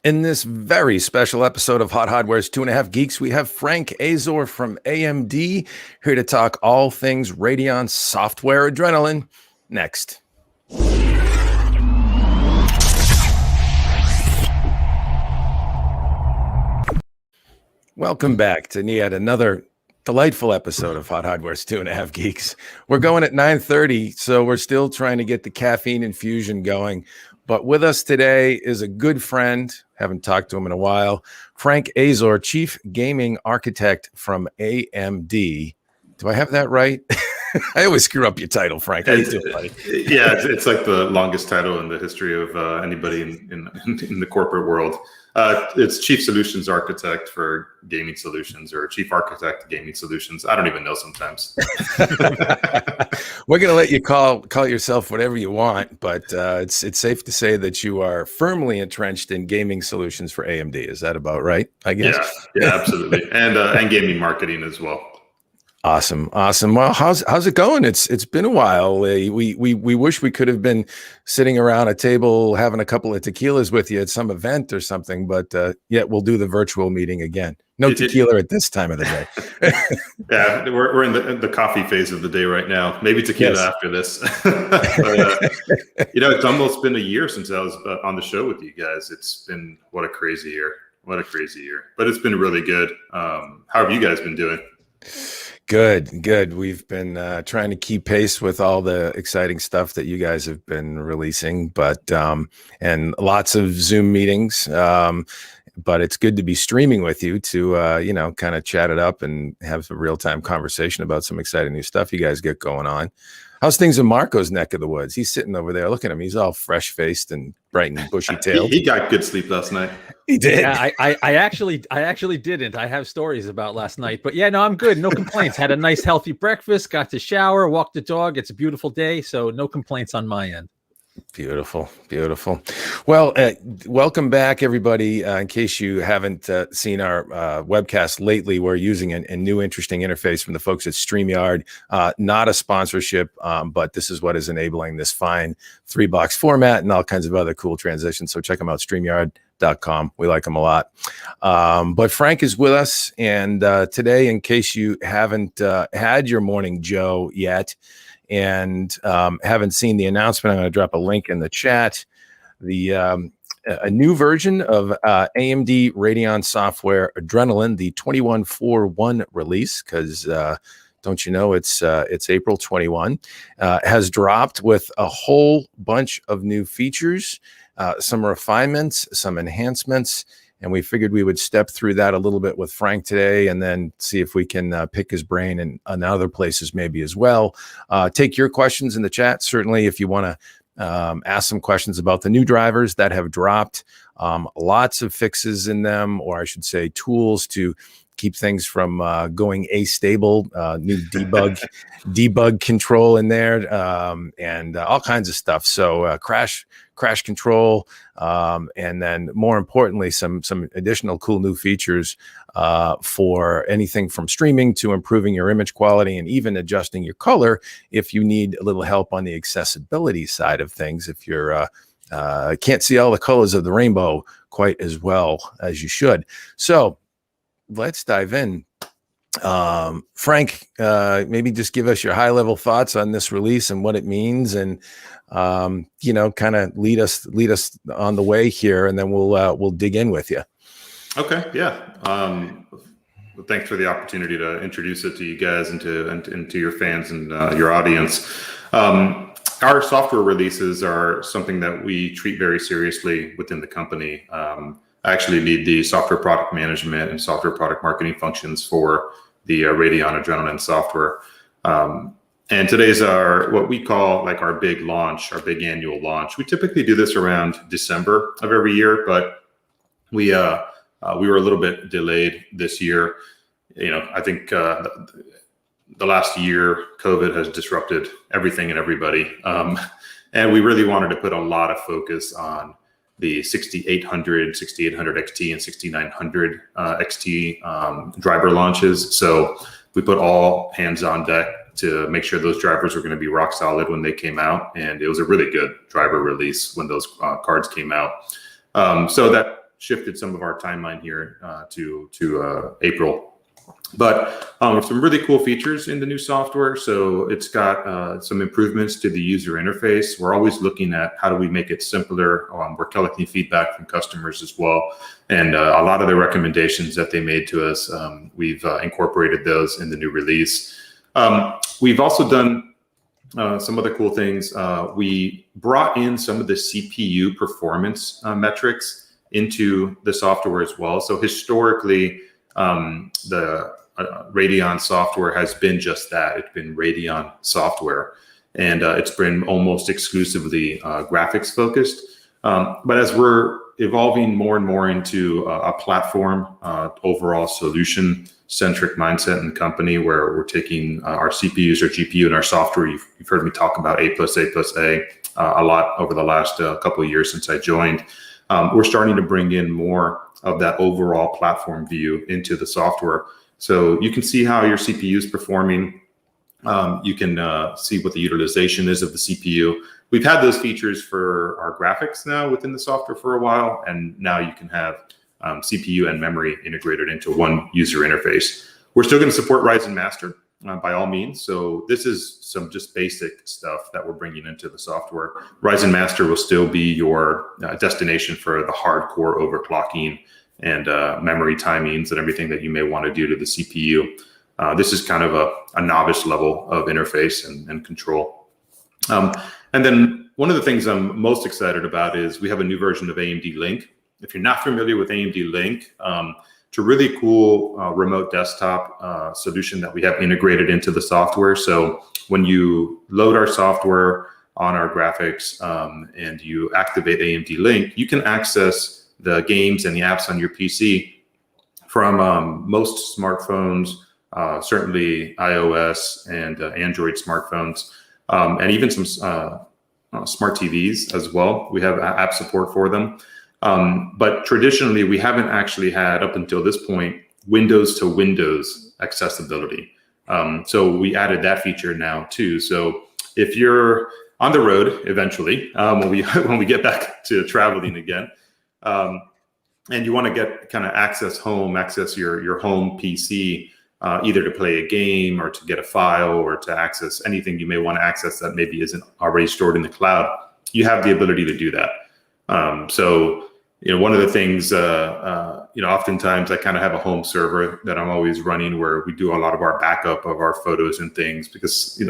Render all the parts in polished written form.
In this very special episode of HotHardware's 2.5 Geeks, we have Frank Azor from AMD here to talk all things Radeon software Adrenalin. Next. Welcome back to yet another delightful episode of HotHardware's 2.5 Geeks. We're going at 9:30, so we're still trying to get the caffeine infusion going. But with us today is a good friend, haven't talked to him in a while, Frank Azor, Chief Gaming Architect from AMD. Do I have that right? I always screw up your title, Frank. How you doing, buddy? Yeah, it's like the longest title in the history of anybody in the corporate world. It's Chief Solutions Architect for Gaming Solutions, or Chief Architect Gaming Solutions. I don't even know sometimes. We're going to let you call yourself whatever you want, but it's safe to say that you are firmly entrenched in gaming solutions for AMD. Is that about right, I guess? Yeah, absolutely. And gaming marketing as well. Awesome. Well, how's it going? It's been a while. We wish we could have been sitting around a table having a couple of tequilas with you at some event or something, but yet we'll do the virtual meeting again. No tequila at this time of the day. Yeah, we're in the coffee phase of the day right now. Maybe tequila after this. But, it's almost been a year since I was on the show with you guys. It's been what a crazy year. But it's been really good. How have you guys been doing? Good. We've been trying to keep pace with all the exciting stuff that you guys have been releasing, but and lots of Zoom meetings. But it's good to be streaming with you to kind of chat it up and have some real-time conversation about some exciting new stuff you guys get going on. How's things in Marco's neck of the woods? He's sitting over there. Look at him. He's all fresh-faced and bright and bushy-tailed. He got good sleep last night. He did. Yeah, I actually didn't. I have stories about last night, but yeah, no, I'm good. No complaints. Had a nice, healthy breakfast. Got to shower. Walked the dog. It's a beautiful day, so no complaints on my end. Beautiful. Well, welcome back, everybody. In case you haven't seen our webcast lately, we're using a new interesting interface from the folks at StreamYard. Not a sponsorship, but this is what is enabling this fine 3-box format and all kinds of other cool transitions. So check them out, StreamYard.com. We like them a lot. But Frank is with us, and today, in case you haven't had your morning Joe yet, and haven't seen the announcement, I'm going to drop a link in the chat. A new version of AMD Radeon software Adrenalin, the 21.4.1 release, because don't you know it's April 21, has dropped with a whole bunch of new features, some refinements, some enhancements. And we figured we would step through that a little bit with Frank today, and then see if we can pick his brain and on other places maybe as well. Take your questions in the chat. Certainly, if you want to ask some questions about the new drivers that have dropped, lots of fixes in them, or I should say tools to keep things from going astable, new debug control in there, and all kinds of stuff. So crash control, and then more importantly, some additional cool new features for anything from streaming to improving your image quality and even adjusting your color if you need a little help on the accessibility side of things. If you're can't see all the colors of the rainbow quite as well as you should. So let's dive in. Frank, maybe just give us your high-level thoughts on this release and what it means, and kind of lead us on the way here, and then we'll dig in with you. Okay, yeah. Well, thanks for the opportunity to introduce it to you guys and to your fans and your audience. Our software releases are something that we treat very seriously within the company. I actually lead the software product management and software product marketing functions for the Radeon Adrenalin software. And today's what we call like our big launch, our big annual launch. We typically do this around December of every year, but we were a little bit delayed this year. I think the last year, COVID has disrupted everything and everybody. And we really wanted to put a lot of focus on the 6800 XT, and 6900 XT driver launches. So we put all hands on deck to make sure those drivers were going to be rock solid when they came out. And it was a really good driver release when those cards came out. So that shifted some of our timeline here to April. But some really cool features in the new software. So it's got some improvements to the user interface. We're always looking at how do we make it simpler. We're collecting feedback from customers as well. And a lot of the recommendations that they made to us, we've incorporated those in the new release. We've also done some other cool things. We brought in some of the CPU performance metrics into the software as well. So historically, the Radeon software has been just that. It's been Radeon software, and it's been almost exclusively graphics focused. But as we're evolving more and more into a platform, overall solution centric mindset in the company, where we're taking our CPUs, our GPU, and our software. You've heard me talk about A+A+A a lot over the last couple of years since I joined. We're starting to bring in more of that overall platform view into the software. So you can see how your CPU is performing. You can see what the utilization is of the CPU. We've had those features for our graphics now within the software for a while, and now you can have CPU and memory integrated into one user interface. We're still going to support Ryzen Master by all means. So this is some just basic stuff that we're bringing into the software. Ryzen Master will still be your destination for the hardcore overclocking and memory timings and everything that you may want to do to the CPU. This is kind of a novice level of interface and control. And then one of the things I'm most excited about is we have a new version of AMD Link. If you're not familiar with AMD Link, it's a really cool remote desktop solution that we have integrated into the software. So when you load our software on our graphics and you activate AMD Link, you can access the games and the apps on your PC from most smartphones, certainly iOS and Android smartphones, and even some smart TVs as well. We have app support for them. But traditionally, we haven't actually had, up until this point, Windows to Windows accessibility. So we added that feature now too. So if you're on the road eventually, when we get back to traveling again, and you want to get kind of access your home PC, either to play a game or to get a file or to access anything you may want to access that maybe isn't already stored in the cloud, you have the ability to do that. So, one of the things, oftentimes I kind of have a home server that I'm always running where we do a lot of our backup of our photos and things because,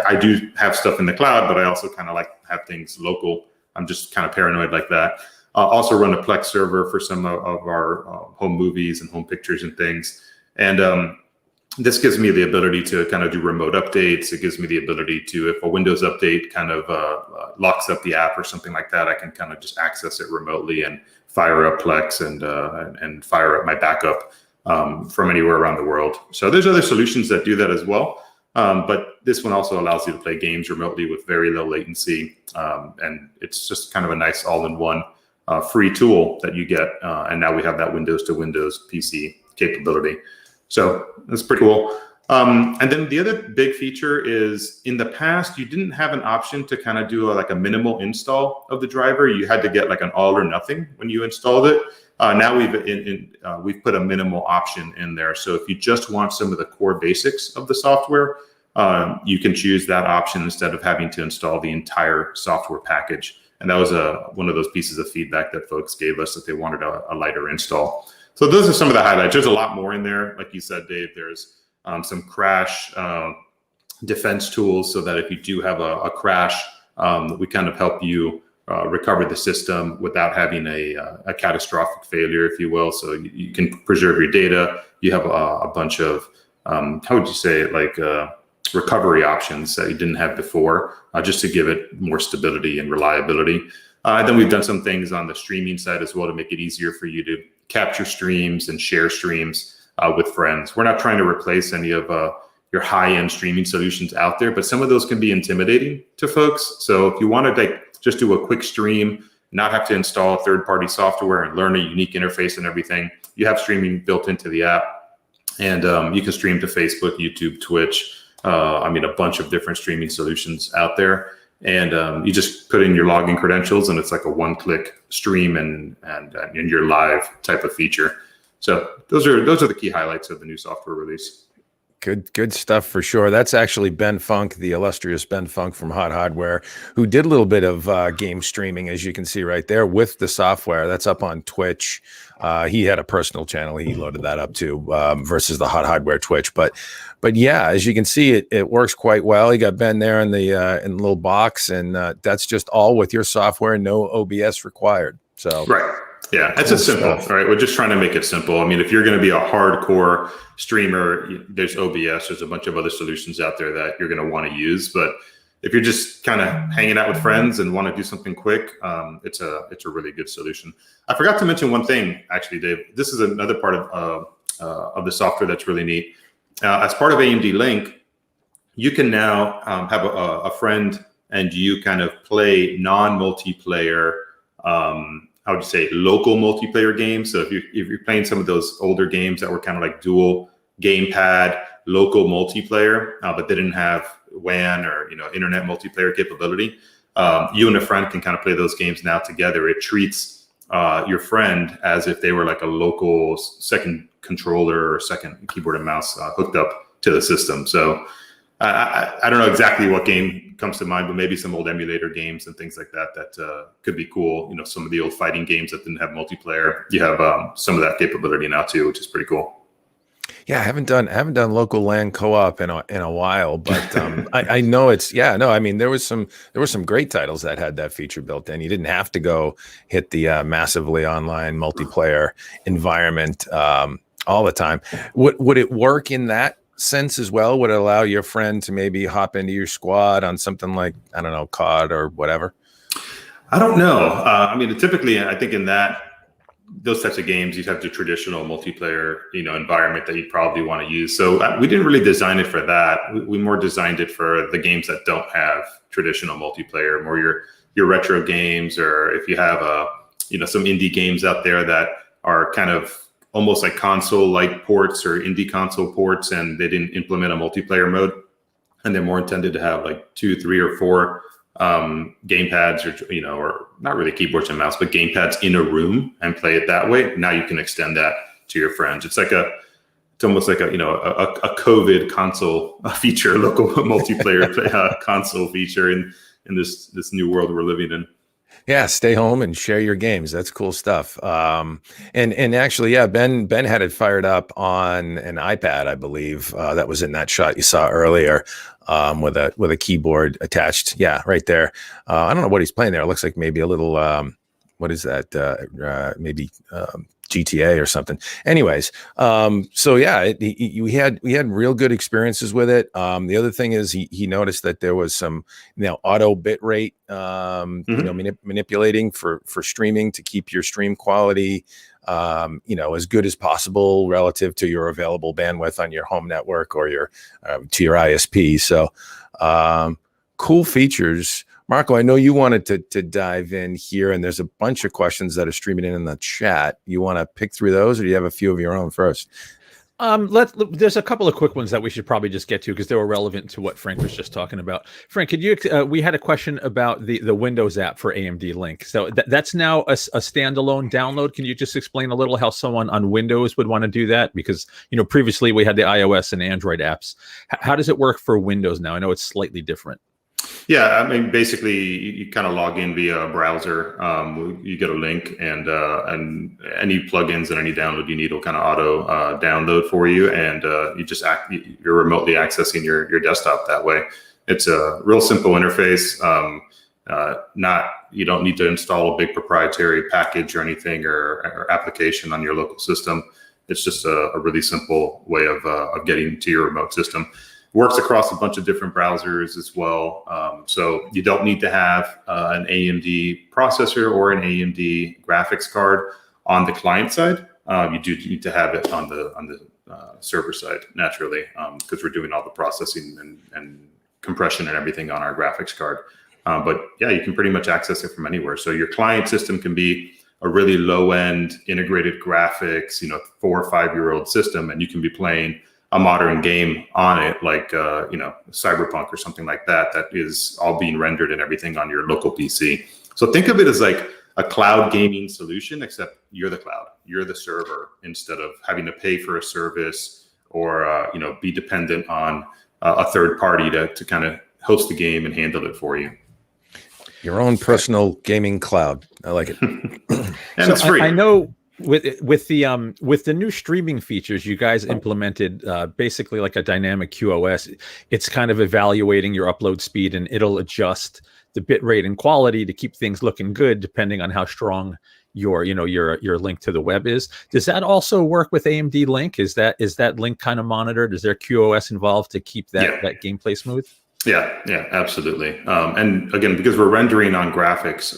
I do have stuff in the cloud, but I also kind of like to have things local. I'm just kind of paranoid like that. Also run a Plex server for some of our home movies and home pictures and things. And this gives me the ability to kind of do remote updates. It gives me the ability to, if a Windows update kind of locks up the app or something like that, I can kind of just access it remotely and fire up Plex and fire up my backup from anywhere around the world. So there's other solutions that do that as well. But this one also allows you to play games remotely with very low latency. And it's just kind of a nice all-in-one free tool that you get. And now we have that Windows to Windows PC capability. So that's pretty cool. And then the other big feature is, in the past, you didn't have an option to kind of do like a minimal install of the driver. You had to get like an all or nothing when you installed it. Now we've put a minimal option in there. So if you just want some of the core basics of the software, you can choose that option instead of having to install the entire software package. And that was one of those pieces of feedback that folks gave us, that they wanted a lighter install. So those are some of the highlights. There's a lot more in there. Like you said, Dave, there's some crash defense tools so that if you do have a crash, we kind of help you recover the system without having a catastrophic failure, if you will. So you can preserve your data. You have a bunch of, how would you say it, like recovery options that you didn't have before, just to give it more stability and reliability. Then we've done some things on the streaming side as well to make it easier for you to capture streams and share streams with friends. We're not trying to replace any of your high-end streaming solutions out there, but some of those can be intimidating to folks. So if you want to just do a quick stream, not have to install third-party software and learn a unique interface and everything, you have streaming built into the app. And you can stream to Facebook, YouTube, Twitch, a bunch of different streaming solutions out there. and you just put in your login credentials, and it's like a one-click stream and you're live type of feature. So those are the key highlights of the new software release. Good stuff for sure. That's actually Ben Funk, the illustrious Ben Funk from HotHardware, who did a little bit of game streaming, as you can see right there, with the software. That's up on Twitch. He had a personal channel. He loaded that up too, versus the HotHardware Twitch. But yeah, as you can see, it works quite well. You got Ben there in the little box, and that's just all with your software, no OBS required. So right. Yeah, that's just simple. All right, we're just trying to make it simple. I mean, if you're going to be a hardcore streamer, there's OBS. There's a bunch of other solutions out there that you're going to want to use. But if you're just kind of hanging out with friends and want to do something quick, it's a really good solution. I forgot to mention one thing, actually, Dave. This is another part of the software that's really neat. As part of AMD Link, you can now have a friend and you kind of play non-multiplayer. How would you say, local multiplayer games? So if you're playing some of those older games that were kind of like dual gamepad local multiplayer, but they didn't have WAN or internet multiplayer capability, you and a friend can kind of play those games now together. It treats your friend as if they were like a local second controller or second keyboard and mouse hooked up to the system. So I don't know exactly what game comes to mind, but maybe some old emulator games and things like that could be cool. Some of the old fighting games that didn't have multiplayer, you have some of that capability now too, which is pretty cool. Yeah, I haven't done local LAN co-op in a while, but I know I mean there were some great titles that had that feature built in. You didn't have to go hit the massively online multiplayer environment all the time. Would it work in that sense as well? Would it allow your friend to maybe hop into your squad on something like, I don't know, COD or whatever? I don't know. I mean, typically, I think in those types of games, you'd have the traditional multiplayer, environment that you'd probably want to use. So we didn't really design it for that. We more designed it for the games that don't have traditional multiplayer, more your retro games, or if you have some indie games out there that are kind of almost like console-like ports or indie console ports, and they didn't implement a multiplayer mode, and they're more intended to have like 2, 3, or 4 gamepads, or or not really keyboards and mouse, but gamepads in a room and play it that way. Now you can extend that to your friends. It's almost like a COVID console feature, local multiplayer console feature in this new world we're living in. Yeah, stay home and share your games. That's cool stuff. And actually, yeah, Ben had it fired up on an iPad, I believe. That was in that shot you saw earlier, with a keyboard attached. Yeah, right there. I don't know what he's playing there. It looks like maybe a little what is that? Maybe GTA or something. Anyways, so yeah, we had real good experiences with it. The other thing is he noticed that there was some auto bit rate manipulating for streaming to keep your stream quality as good as possible relative to your available bandwidth on your home network or your to your ISP. So cool features. Marco, I know you wanted to dive in here, and there's a bunch of questions that are streaming in the chat. You want to pick through those, or do you have a few of your own first? There's a couple of quick ones that we should probably just get to because they were relevant to what Frank was just talking about. Frank, could you? We had a question about the Windows app for AMD Link. So that's now a standalone download. Can you just explain a little how someone on Windows would want to do that? Because previously we had the iOS and Android apps. How does it work for Windows now? I know it's slightly different. Yeah, I mean, basically, you kind of log in via a browser. You get a link, and any plugins and any download you need will kind of auto download for you, and you're remotely accessing your desktop that way. It's a real simple interface. You don't need to install a big proprietary package or anything or application on your local system. It's just a really simple way of getting to your remote system. Works across a bunch of different browsers as well. So you don't need to have an AMD processor or an AMD graphics card on the client side. You do need to have it on the server side, naturally, because we're doing all the processing and compression and everything on our graphics card. But yeah, you can pretty much access it from anywhere. So your client system can be a really low-end integrated graphics, 4 or 5-year-old system, and you can be playing a modern game on it, like Cyberpunk or something like that, that is all being rendered and everything on your local PC. So think of it as like a cloud gaming solution, except you're the cloud, you're the server, instead of having to pay for a service or be dependent on a third party to kind of host the game and handle it for you. Your own personal gaming cloud. I like it. And so it's free. I know with the new streaming features, you guys implemented basically like a dynamic QoS. It's kind of evaluating your upload speed, and it'll adjust the bit rate and quality to keep things looking good depending on how strong your link to the web is. Does that also work with AMD Link? Is that link kind of monitored? Is there QoS involved to keep that gameplay smooth? Yeah, absolutely. And again, because we're rendering on graphics,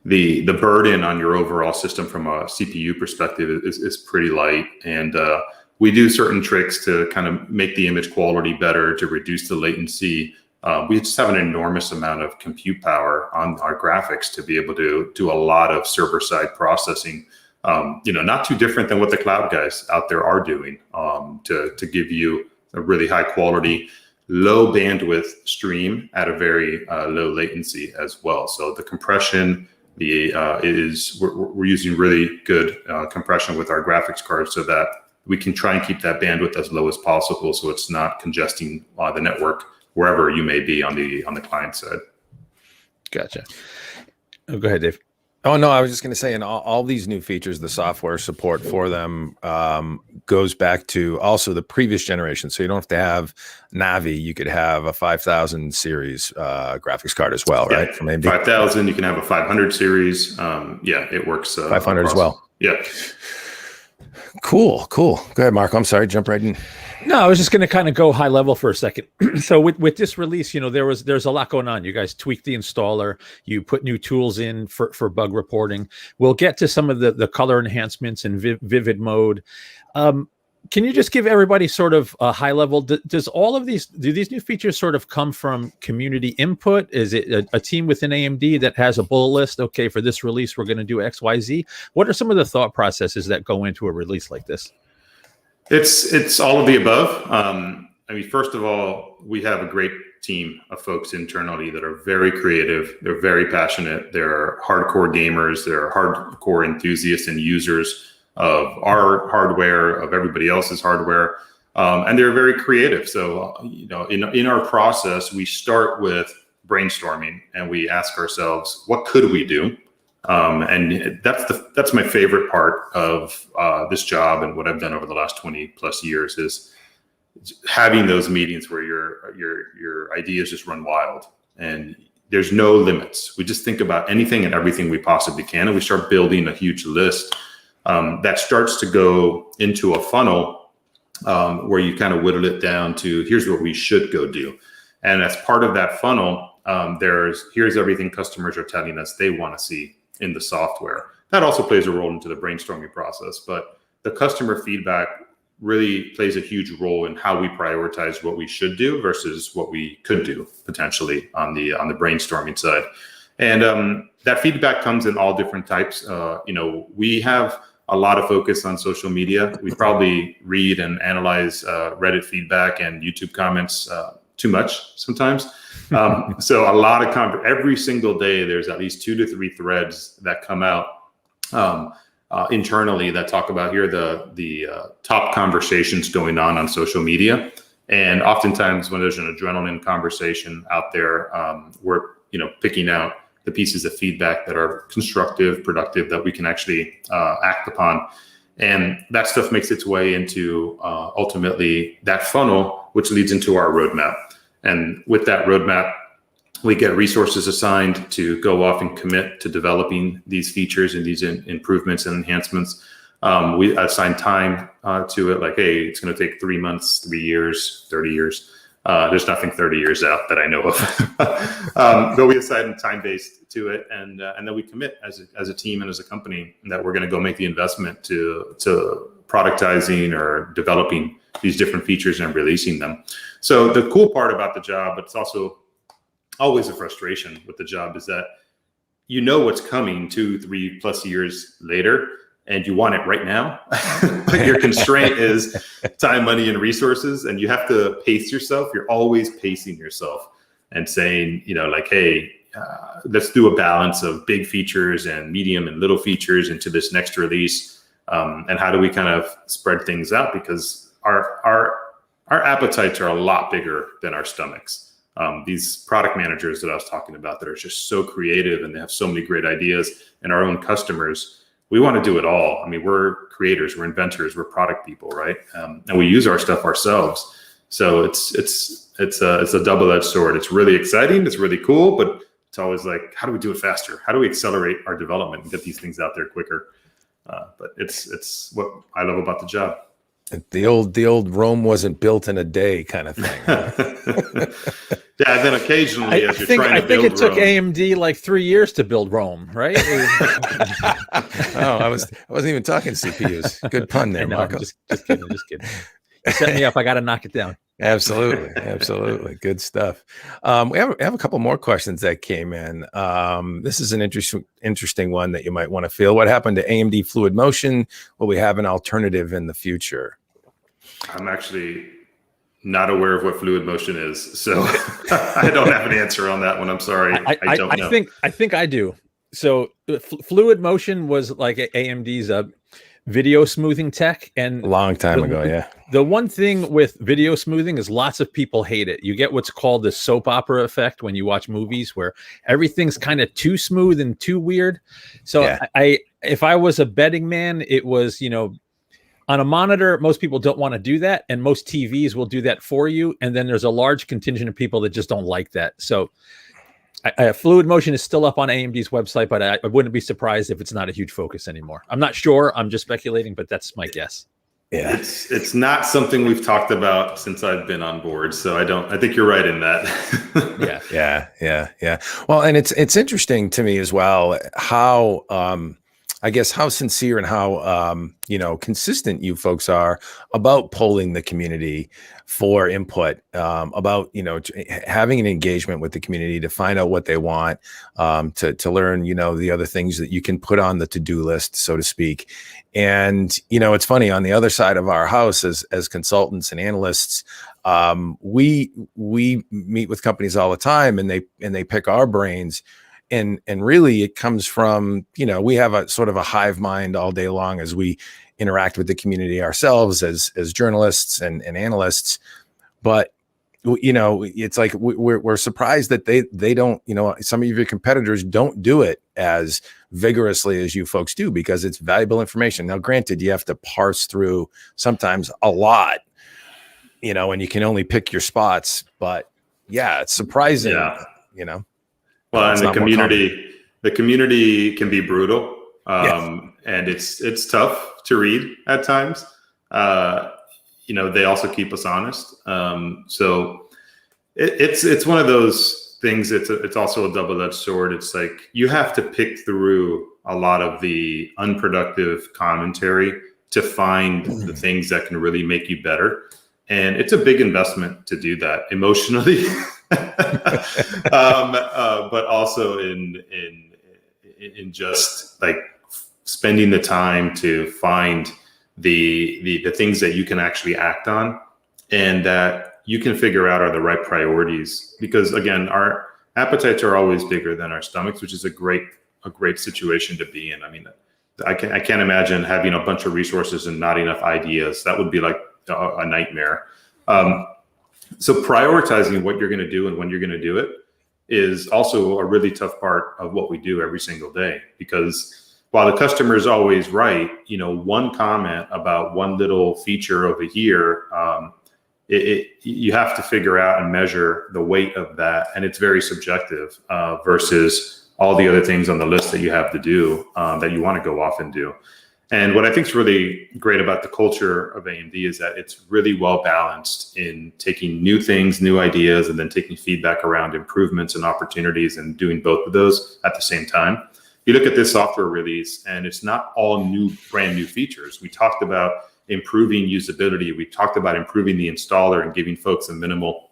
the burden on your overall system from a CPU perspective is pretty light. And we do certain tricks to kind of make the image quality better, to reduce the latency. We just have an enormous amount of compute power on our graphics to be able to do a lot of server-side processing. Not too different than what the cloud guys out there are doing, to give you a really high quality, low bandwidth stream at a very low latency as well. So the compression, we're using really good compression with our graphics cards so that we can try and keep that bandwidth as low as possible, so it's not congesting the network wherever you may be on the client side. Gotcha. Oh, go ahead, Dave. Oh, no, I was just going to say, in all these new features, the software support for them goes back to also the previous generation. So you don't have to have Navi. You could have a 5000 series graphics card as well, right? From AMD. 5000, you can have a 500 series. It works. 500 as well. Yeah. Cool. Go ahead, Marco. I'm sorry, jump right in. No, I was just going to kind of go high level for a second. So with this release, there's a lot going on. You guys tweaked the installer. You put new tools in for bug reporting. We'll get to some of the color enhancements and vivid mode. Can you just give everybody sort of a high level? Do these new features sort of come from community input? Is it a team within AMD that has a bullet list? Okay, for this release, we're going to do X, Y, Z. What are some of the thought processes that go into a release like this? It's all of the above. First of all, we have a great team of folks internally that are very creative. They're very passionate. They're hardcore gamers. They're hardcore enthusiasts and users of our hardware, of everybody else's hardware, and they're very creative. So, in our process, we start with brainstorming and we ask ourselves, what could we do? And that's my favorite part of this job and what I've done over the last 20 plus years is having those meetings where your ideas just run wild and there's no limits. We just think about anything and everything we possibly can, and we start building a huge list that starts to go into a funnel where you kind of whittle it down to here's what we should go do. And as part of that funnel, here's everything customers are telling us they want to see in the software. That also plays a role into the brainstorming process, but the customer feedback really plays a huge role in how we prioritize what we should do versus what we could do potentially on the brainstorming side. And that feedback comes in all different types. We have a lot of focus on social media. We probably read and analyze Reddit feedback and YouTube comments too much sometimes. So a lot of every single day, there's at least 2 to 3 threads that come out internally that talk about here the top conversations going on social media. And oftentimes when there's an adrenaline conversation out there, we're picking out the pieces of feedback that are constructive, productive, that we can actually act upon. And that stuff makes its way into ultimately that funnel, which leads into our roadmap. And with that roadmap, we get resources assigned to go off and commit to developing these features and these improvements and enhancements. We assign time to it, like, hey, it's going to take 3 months, 3 years, 30 years. There's nothing 30 years out that I know of. But we assign time-based to it, and then we commit as a team and as a company that we're going to go make the investment to productizing or developing these different features and releasing them. So the cool part about the job, but it's also always a frustration with the job, is that what's coming 2-3+ years later, and you want it right now. But your constraint is time, money, and resources, and you have to pace yourself. You're always pacing yourself and saying, like, hey, let's do a balance of big features and medium and little features into this next release. And how do we kind of spread things out? Because our appetites are a lot bigger than our stomachs. These product managers that I was talking about that are just so creative and they have so many great ideas, and our own customers, we want to do it all. I mean, we're creators, we're inventors, we're product people, right? And we use our stuff ourselves. So it's a double-edged sword. It's really exciting, it's really cool, but it's always like, how do we do it faster? How do we accelerate our development and get these things out there quicker? But it's what I love about the job. The old Rome wasn't built in a day kind of thing. Yeah, and then occasionally, I think it took AMD like 3 years to build Rome, right? Oh, I wasn't even talking CPUs. Good pun there, Marco. Just kidding. You set me up. I got to knock it down. Absolutely. Good stuff. We have a couple more questions that came in. This is an interesting one that you might want to feel. What happened to AMD Fluid Motion? Will we have an alternative in the future? I'm actually not aware of what Fluid Motion is, so I don't have an answer on that one. I'm sorry. I don't know. I think I do. So Fluid Motion was like AMD's video smoothing tech, and a long time ago. Yeah. The one thing with video smoothing is lots of people hate it. You get what's called the soap opera effect when you watch movies where everything's kind of too smooth and too weird. So yeah. If I was a betting man, it was, on a monitor, most people don't want to do that, and most TVs will do that for you. And then there's a large contingent of people that just don't like that. So Fluid Motion is still up on AMD's website, but I wouldn't be surprised if it's not a huge focus anymore. I'm not sure. I'm just speculating, but that's my guess. Yeah, it's not something we've talked about since I've been on board, so I think you're right in that. Yeah. Well, and it's interesting to me as well how I guess how sincere and how consistent you folks are about polling the community for input, about having an engagement with the community to find out what they want, to learn the other things that you can put on the to-do list, so to speak. And it's funny, on the other side of our house as consultants and analysts, we meet with companies all the time, and they pick our brains. And really it comes from, we have a sort of a hive mind all day long as we interact with the community ourselves as journalists and analysts. But, it's like we're surprised that they don't, some of your competitors don't do it as vigorously as you folks do, because it's valuable information. Now, granted, you have to parse through sometimes a lot, and you can only pick your spots. But yeah, it's surprising, Well, and the community can be brutal, and it's tough to read at times. They also keep us honest. So it's one of those things. It's also a double-edged sword. It's like you have to pick through a lot of the unproductive commentary to find the things that can really make you better. And it's a big investment to do that emotionally. But also in just like spending the time to find the things that you can actually act on and that you can figure out are the right priorities. Because again, our appetites are always bigger than our stomachs, which is a great situation to be in. I mean, I can't imagine having a bunch of resources and not enough ideas. That would be like a nightmare. So prioritizing what you're going to do and when you're going to do it is also a really tough part of what we do every single day. Because while the customer is always right, one comment about one little feature over here, you have to figure out and measure the weight of that. And it's very subjective versus all the other things on the list that you have to do that you want to go off and do. And what I think is really great about the culture of AMD is that it's really well balanced in taking new things, new ideas, and then taking feedback around improvements and opportunities and doing both of those at the same time. You look at this software release, and it's not all brand new features. We talked about improving usability. We talked about improving the installer and giving folks a minimal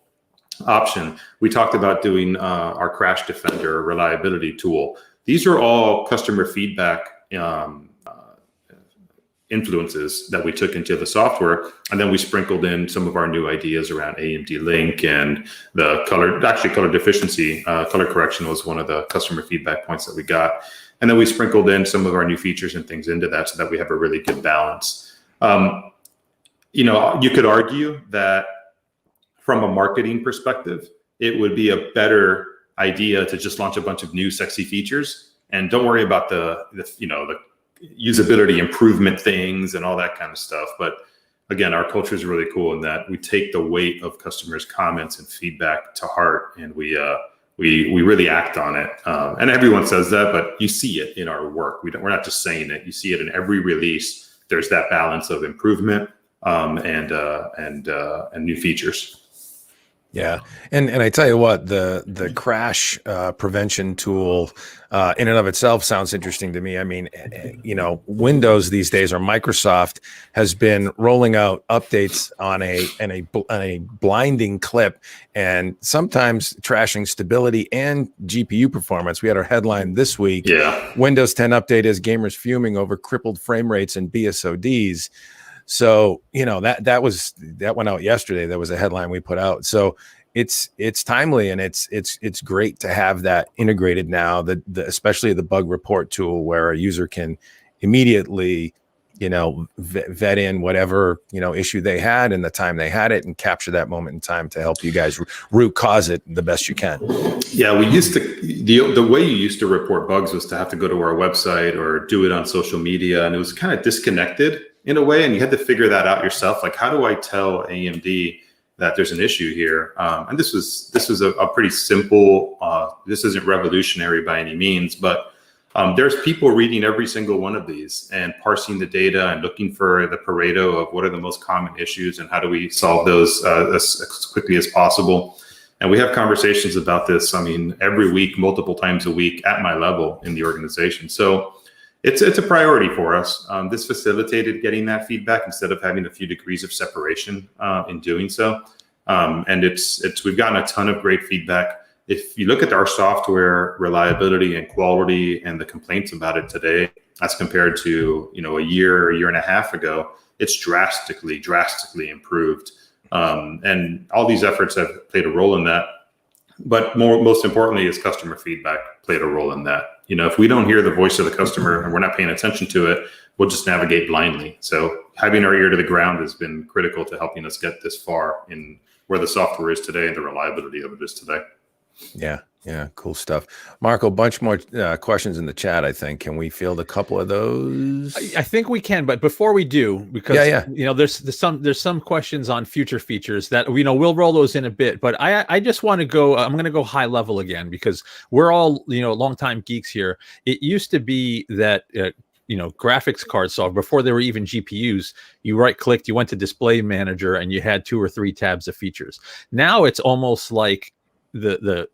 option. We talked about doing our Crash Defender reliability tool. These are all customer feedback influences that we took into the software, and then we sprinkled in some of our new ideas around AMD Link and the color deficiency. Color correction was one of the customer feedback points that we got, and then we sprinkled in some of our new features and things into that so that we have a really good balance. You could argue that from a marketing perspective, it would be a better idea to just launch a bunch of new sexy features and don't worry about the usability improvement things and all that kind of stuff. But again, our culture is really cool in that we take the weight of customers' comments and feedback to heart, and we really act on it. And everyone says that, but you see it in our work. We're not just saying it. You see it in every release. There's that balance of improvement and new features. Yeah, and I tell you what, the crash prevention tool in and of itself sounds interesting to me. I mean, Windows these days, or Microsoft, has been rolling out updates on a blinding clip, and sometimes trashing stability and GPU performance. We had our headline this week. Yeah, Windows 10 update has gamers fuming over crippled frame rates and BSODs. So, that went out yesterday. That was a headline we put out. So it's timely, and it's great to have that integrated now, especially the bug report tool, where a user can immediately, vet in whatever, issue they had and the time they had it, and capture that moment in time to help you guys root cause it the best you can. Yeah, we used to, the way you used to report bugs was to have to go to our website or do it on social media, and it was kind of disconnected in a way, and you had to figure that out yourself. Like, how do I tell AMD that there's an issue here? And this was a pretty simple, this isn't revolutionary by any means, but there's people reading every single one of these and parsing the data and looking for the Pareto of what are the most common issues and how do we solve those as quickly as possible. And we have conversations about this, every week, multiple times a week at my level in the organization. So it's a priority for us. This facilitated getting that feedback instead of having a few degrees of separation in doing so. And we've gotten a ton of great feedback. If you look at our software reliability and quality and the complaints about it today, as compared to a year and a half ago, it's drastically improved. And all these efforts have played a role in that. But most importantly is customer feedback played a role in that. If we don't hear the voice of the customer and we're not paying attention to it, we'll just navigate blindly. So having our ear to the ground has been critical to helping us get this far in where the software is today and the reliability of it is today. Yeah, cool stuff. Marco, a bunch more questions in the chat, I think. Can we field a couple of those? I think we can, but before we do, because there's some questions on future features that we'll roll those in a bit. But I just want to go. I'm going to go high level again, because we're all longtime geeks here. It used to be that graphics card software, before there were even GPUs, you right-clicked, you went to Display Manager, and you had 2 or 3 tabs of features. Now it's almost like the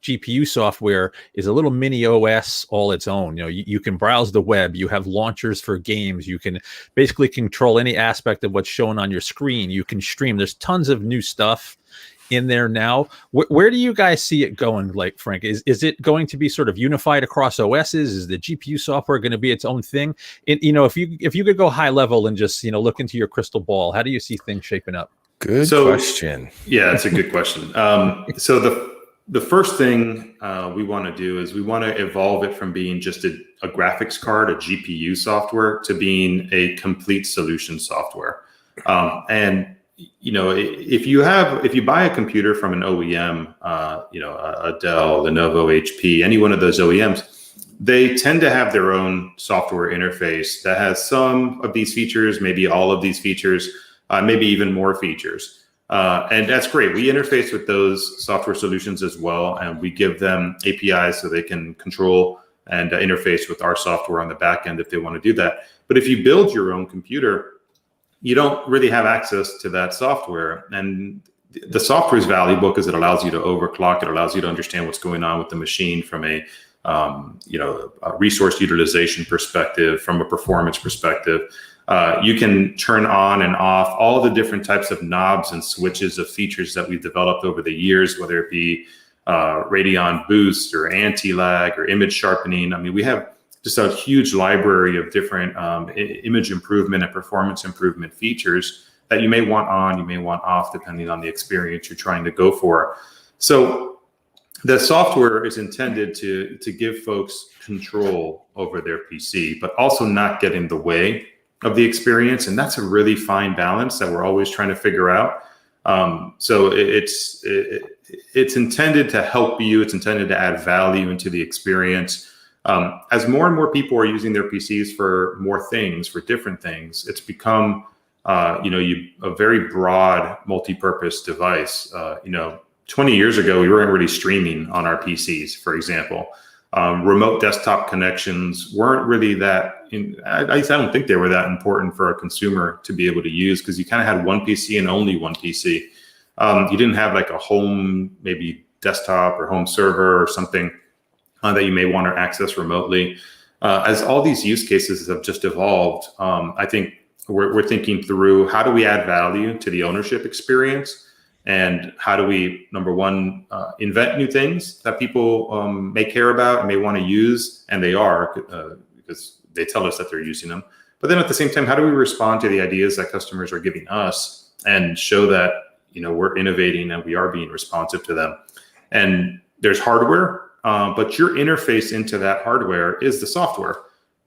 GPU software is a little mini OS all its own. You can browse the web, you have launchers for games, you can basically control any aspect of what's shown on your screen, you can stream. There's tons of new stuff in there now. Where do you guys see it going, like, Frank? Is it going to be sort of unified across OSs? Is the GPU software going to be its own thing? If you could go high level and just look into your crystal ball, how do you see things shaping up? Good question. Yeah, it's a good question. So the first thing we want to do is we want to evolve it from being just a graphics card, a GPU software, to being a complete solution software. And if you buy a computer from an OEM, a Dell, Lenovo, HP, any one of those OEMs, they tend to have their own software interface that has some of these features, maybe all of these features, maybe even more features. And that's great. We interface with those software solutions as well, and we give them APIs so they can control and interface with our software on the back end if they want to do that. But if you build your own computer, you don't really have access to that software. And the software is valuable because it allows you to overclock. It allows you to understand what's going on with the machine from a resource utilization perspective, from a performance perspective. You can turn on and off all the different types of knobs and switches of features that we've developed over the years, whether it be Radeon boost or anti-lag or image sharpening. We have just a huge library of different image improvement and performance improvement features that you may want on, you may want off, depending on the experience you're trying to go for. So the software is intended to give folks control over their PC, but also not get in the way of the experience. And that's a really fine balance that we're always trying to figure out. So it's intended to help you. It's intended to add value into the experience. As more and more people are using their PCs for more things, for different things, it's become a very broad multi-purpose device. 20 years ago, we weren't really streaming on our PCs, for example. Remote desktop connections weren't really that, at least I don't think they were that important for a consumer to be able to use, because you kind of had one PC and only one PC. You didn't have like a home, maybe desktop or home server or something that you may want to access remotely. As all these use cases have just evolved, I think we're thinking through, how do we add value to the ownership experience? And how do we, number one, invent new things that people may care about and may want to use, and they are, because they tell us that they're using them. But then at the same time, how do we respond to the ideas that customers are giving us and show that we're innovating and we are being responsive to them? And there's hardware, but your interface into that hardware is the software.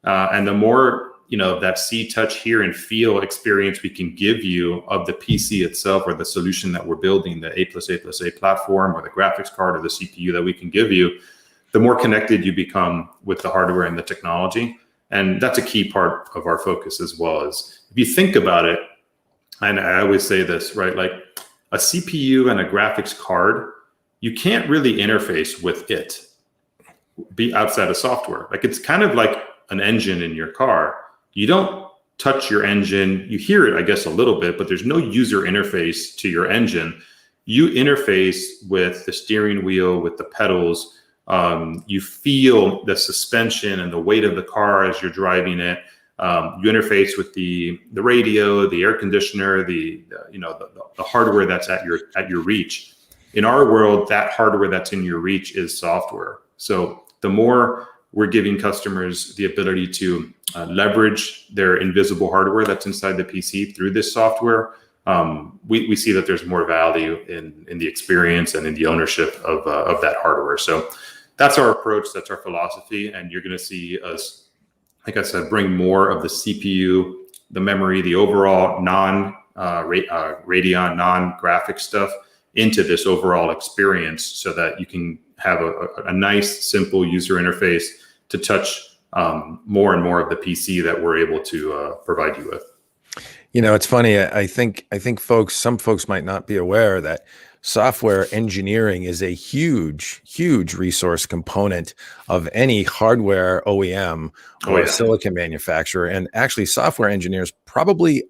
And the more that see, touch, hear, and feel experience we can give you of the PC itself, or the solution that we're building, the A+A+A platform, or the graphics card, or the CPU that we can give you, the more connected you become with the hardware and the technology. And that's a key part of our focus as well. As if you think about it, and I always say this, right? Like a CPU and a graphics card, you can't really interface with it, be outside of software. Like it's kind of like an engine in your car. You don't touch your engine. You hear it, I guess, a little bit, but there's no user interface to your engine. You interface with the steering wheel, with the pedals. You feel the suspension and the weight of the car as you're driving it. You interface with the radio, the air conditioner, the hardware that's at your reach. In our world, that hardware that's in your reach is software. So the more we're giving customers the ability to leverage their invisible hardware that's inside the PC through this software, we see that there's more value in the experience and in the ownership of that hardware. So that's our approach, that's our philosophy, and you're going to see us, like I said, bring more of the CPU, the memory, the overall Radeon non-graphic stuff into this overall experience, so that you can have a nice, simple user interface to touch more and more of the PC that we're able to provide you with. It's funny. I think some folks might not be aware that software engineering is a huge resource component of any hardware OEM or silicon manufacturer. And actually, software engineers probably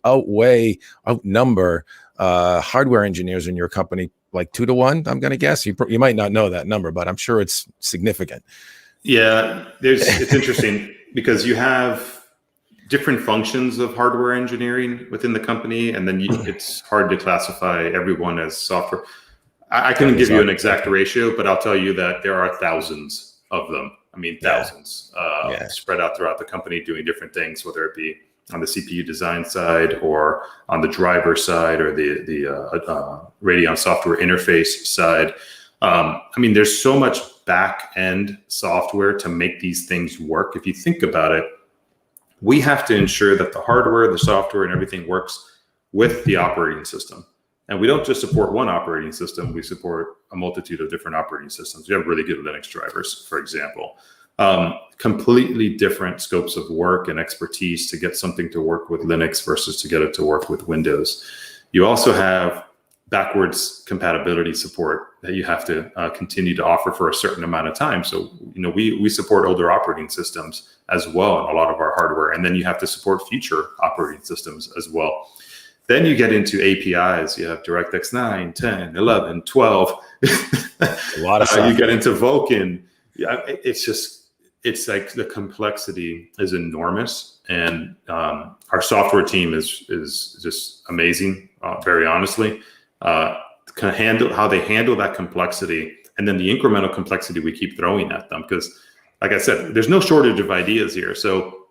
outnumber hardware engineers in your company like 2 to 1. I'm going to guess. You might not know that number, but I'm sure it's significant. Yeah, it's interesting because you have different functions of hardware engineering within the company, and then it's hard to classify everyone as software. I couldn't give you an exact ratio, but I'll tell you that there are thousands of them. I mean, thousands spread out throughout the company doing different things, whether it be on the CPU design side or on the driver side or the Radeon software interface side. I mean, there's so much back-end software to make these things work. If you think about it, we have to ensure that the hardware, the software, and everything works with the operating system. And we don't just support one operating system, we support a multitude of different operating systems. We have really good Linux drivers, for example. Completely different scopes of work and expertise to get something to work with Linux versus to get it to work with Windows. You also have backwards compatibility support that you have to continue to offer for a certain amount of time. So, we support older operating systems as well in a lot of our hardware. And then you have to support future operating systems as well. Then you get into APIs. You have DirectX 9, 10, 11, 12. A lot of stuff. You get into Vulkan. Yeah, it's like the complexity is enormous. And our software team is just amazing, very honestly. How they handle that complexity, and then the incremental complexity we keep throwing at them, because like I said, there's no shortage of ideas here. So,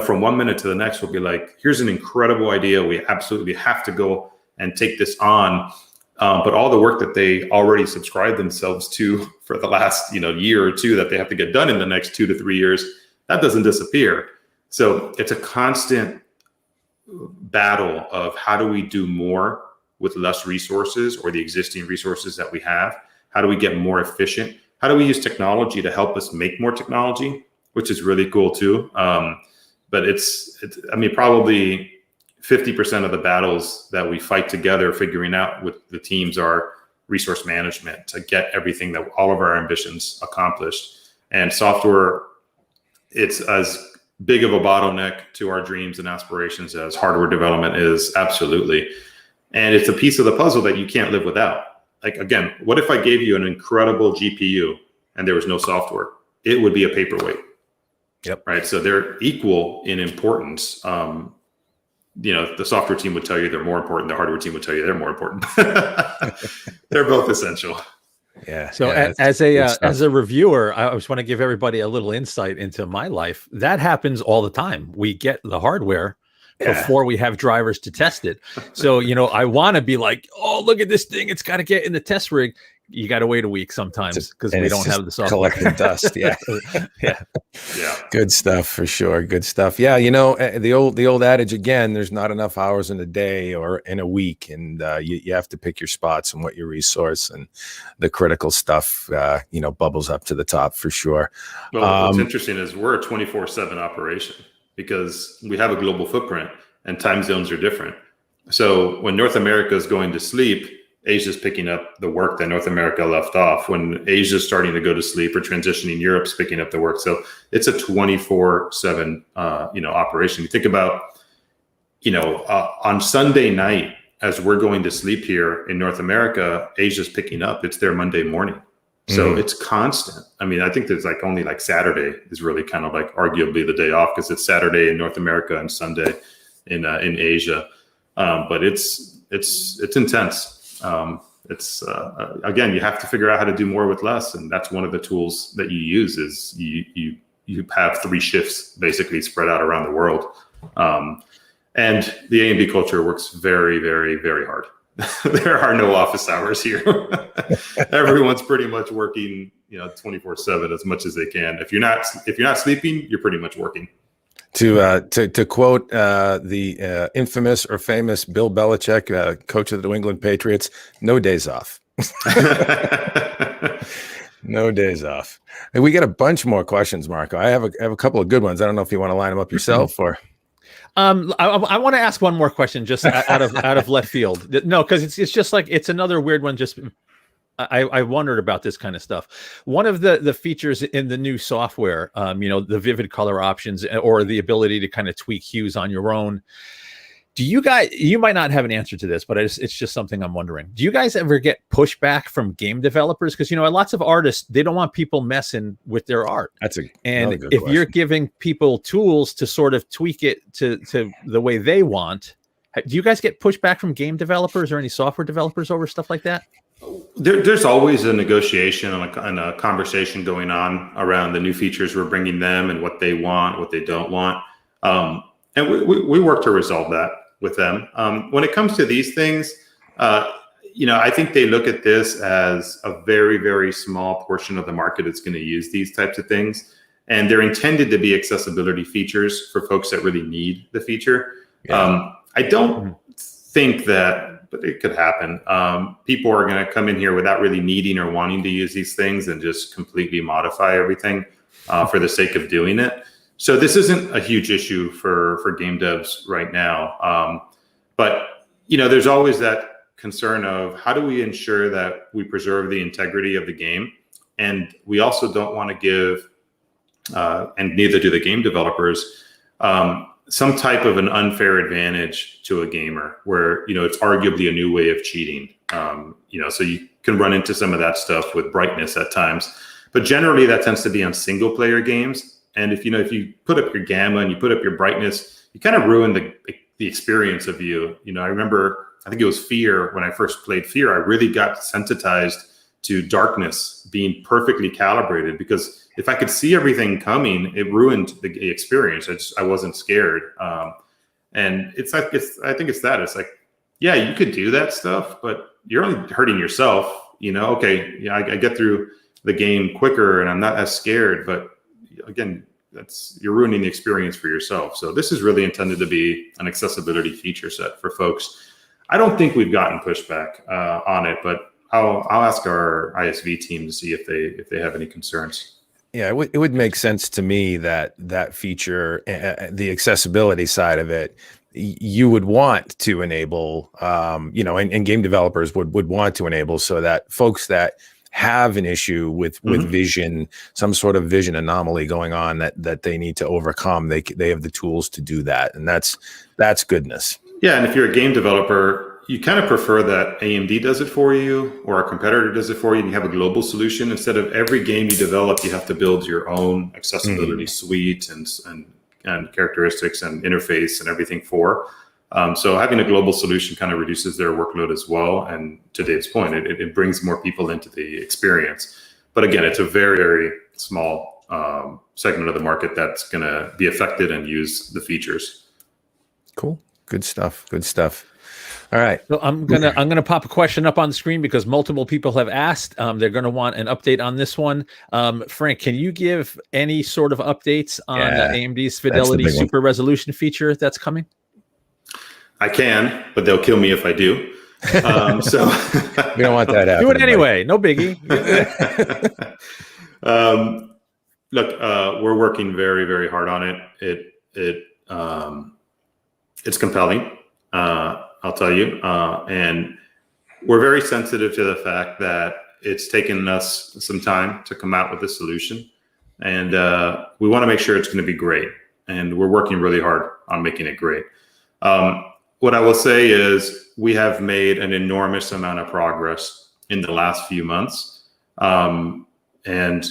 from 1 minute to the next, we'll be like, here's an incredible idea. We absolutely have to go and take this on. But all the work that they already subscribed themselves to for the last, year or two that they have to get done in the next 2 to 3 years, that doesn't disappear. So it's a constant battle of how do we do more with less resources or the existing resources that we have? How do we get more efficient? How do we use technology to help us make more technology, which is really cool too. But it's probably 50% of the battles that we fight together figuring out with the teams are resource management to get everything that all of our ambitions accomplished. And software, it's as big of a bottleneck to our dreams and aspirations as hardware development is, absolutely. And it's a piece of the puzzle that you can't live without. Like, again, what if I gave you an incredible GPU and there was no software? It would be a paperweight. Yep. Right. So they're equal in importance. The software team would tell you they're more important. The hardware team would tell you they're more important. They're both essential. Yeah. So yeah, as a reviewer, I just want to give everybody a little insight into my life. That happens all the time. We get the hardware before we have drivers to test it. So, I want to be like, oh, look at this thing. It's got to get in the test rig. You got to wait a week sometimes because we don't have the software. Collecting dust. Yeah. Yeah. Good stuff for sure. Good stuff. Yeah. The old adage again, there's not enough hours in a day or in a week. And you have to pick your spots and what you resource, and the critical stuff, bubbles up to the top for sure. Well, what's interesting is we're a 24/7 operation because we have a global footprint and time zones are different. So when North America is going to sleep, Asia's picking up the work that North America left off. When Asia's starting to go to sleep or transitioning, Europe's picking up the work. So it's a 24/7, operation. You think about, on Sunday night, as we're going to sleep here in North America, Asia's picking up. It's their Monday morning. So it's constant. I think there's only Saturday is really kind of arguably the day off because it's Saturday in North America and Sunday in Asia. But it's intense. Again, you have to figure out how to do more with less, and that's one of the tools that you use. Is you have 3 shifts basically spread out around the world, and the AMD culture works very, very, very hard. There are no office hours here. Everyone's pretty much working, 24/7 as much as they can. If you're not sleeping, you're pretty much working. To quote the infamous or famous Bill Belichick, coach of the New England Patriots, no days off. No days off. And we got a bunch more questions, Marco. I have a couple of good ones. I don't know if you want to line them up yourself or. I want to ask one more question, just out of left field. No, because it's just it's another weird one. Just I wondered about this kind of stuff. One of the features in the new software, the vivid color options or the ability to kind of tweak hues on your own. Do you guys? You might not have an answer to this, but it's just something I'm wondering. Do you guys ever get pushback from game developers? Because lots of artists, they don't want people messing with their art. And if you're giving people tools to sort of tweak it to the way they want, do you guys get pushback from game developers or any software developers over stuff like that? There's always a negotiation and a conversation going on around the new features we're bringing them and what they want, what they don't want, and we work to resolve that with them. When it comes to these things, I think they look at this as a very, very small portion of the market that's going to use these types of things. And they're intended to be accessibility features for folks that really need the feature. Yeah. I don't think that, but it could happen. People are going to come in here without really needing or wanting to use these things and just completely modify everything for the sake of doing it. So this isn't a huge issue for game devs right now. But, there's always that concern of how do we ensure that we preserve the integrity of the game? And we also don't want to give, and neither do the game developers, some type of an unfair advantage to a gamer where, it's arguably a new way of cheating. So you can run into some of that stuff with brightness at times. But generally that tends to be on single player games. And if you put up your gamma and you put up your brightness, you kind of ruin the experience of you. I remember, I think it was Fear. When I first played Fear, I really got sensitized to darkness being perfectly calibrated, because if I could see everything coming, it ruined the experience. I wasn't scared. And it's like, I think it's that. It's like, yeah, you could do that stuff, but you're only hurting yourself. Okay, yeah, I get through the game quicker and I'm not as scared, but again, you're ruining the experience for yourself. So this is really intended to be an accessibility feature set for folks. I don't think we've gotten pushback on it, but I'll ask our ISV team to see if they have any concerns. Yeah, it would make sense to me that feature, the accessibility side of it, you would want to enable, and game developers would want to enable, so that folks that have an issue with vision, some sort of vision anomaly going on that they need to overcome, they have the tools to do that, and that's goodness. Yeah, and if you're a game developer, you kind of prefer that AMD does it for you, or a competitor does it for you, and you have a global solution. Instead of every game you develop, you have to build your own accessibility suite and characteristics and interface and everything for. So having a global solution kind of reduces their workload as well. And to Dave's point, it brings more people into the experience. But again, it's a very, very small segment of the market that's going to be affected and use the features. Cool. Good stuff. All right. So I'm gonna pop a question up on the screen because multiple people have asked. They're gonna want an update on this one. Frank, can you give any sort of updates on AMD's Fidelity Super Resolution feature that's coming? I can, but they'll kill me if I do. So we don't want that happening. Do it anyway. No biggie. Look, we're working very, very hard on it. It's compelling. I'll tell you. And we're very sensitive to the fact that it's taken us some time to come out with a solution. And we want to make sure it's going to be great. And we're working really hard on making it great. What I will say is we have made an enormous amount of progress in the last few months. And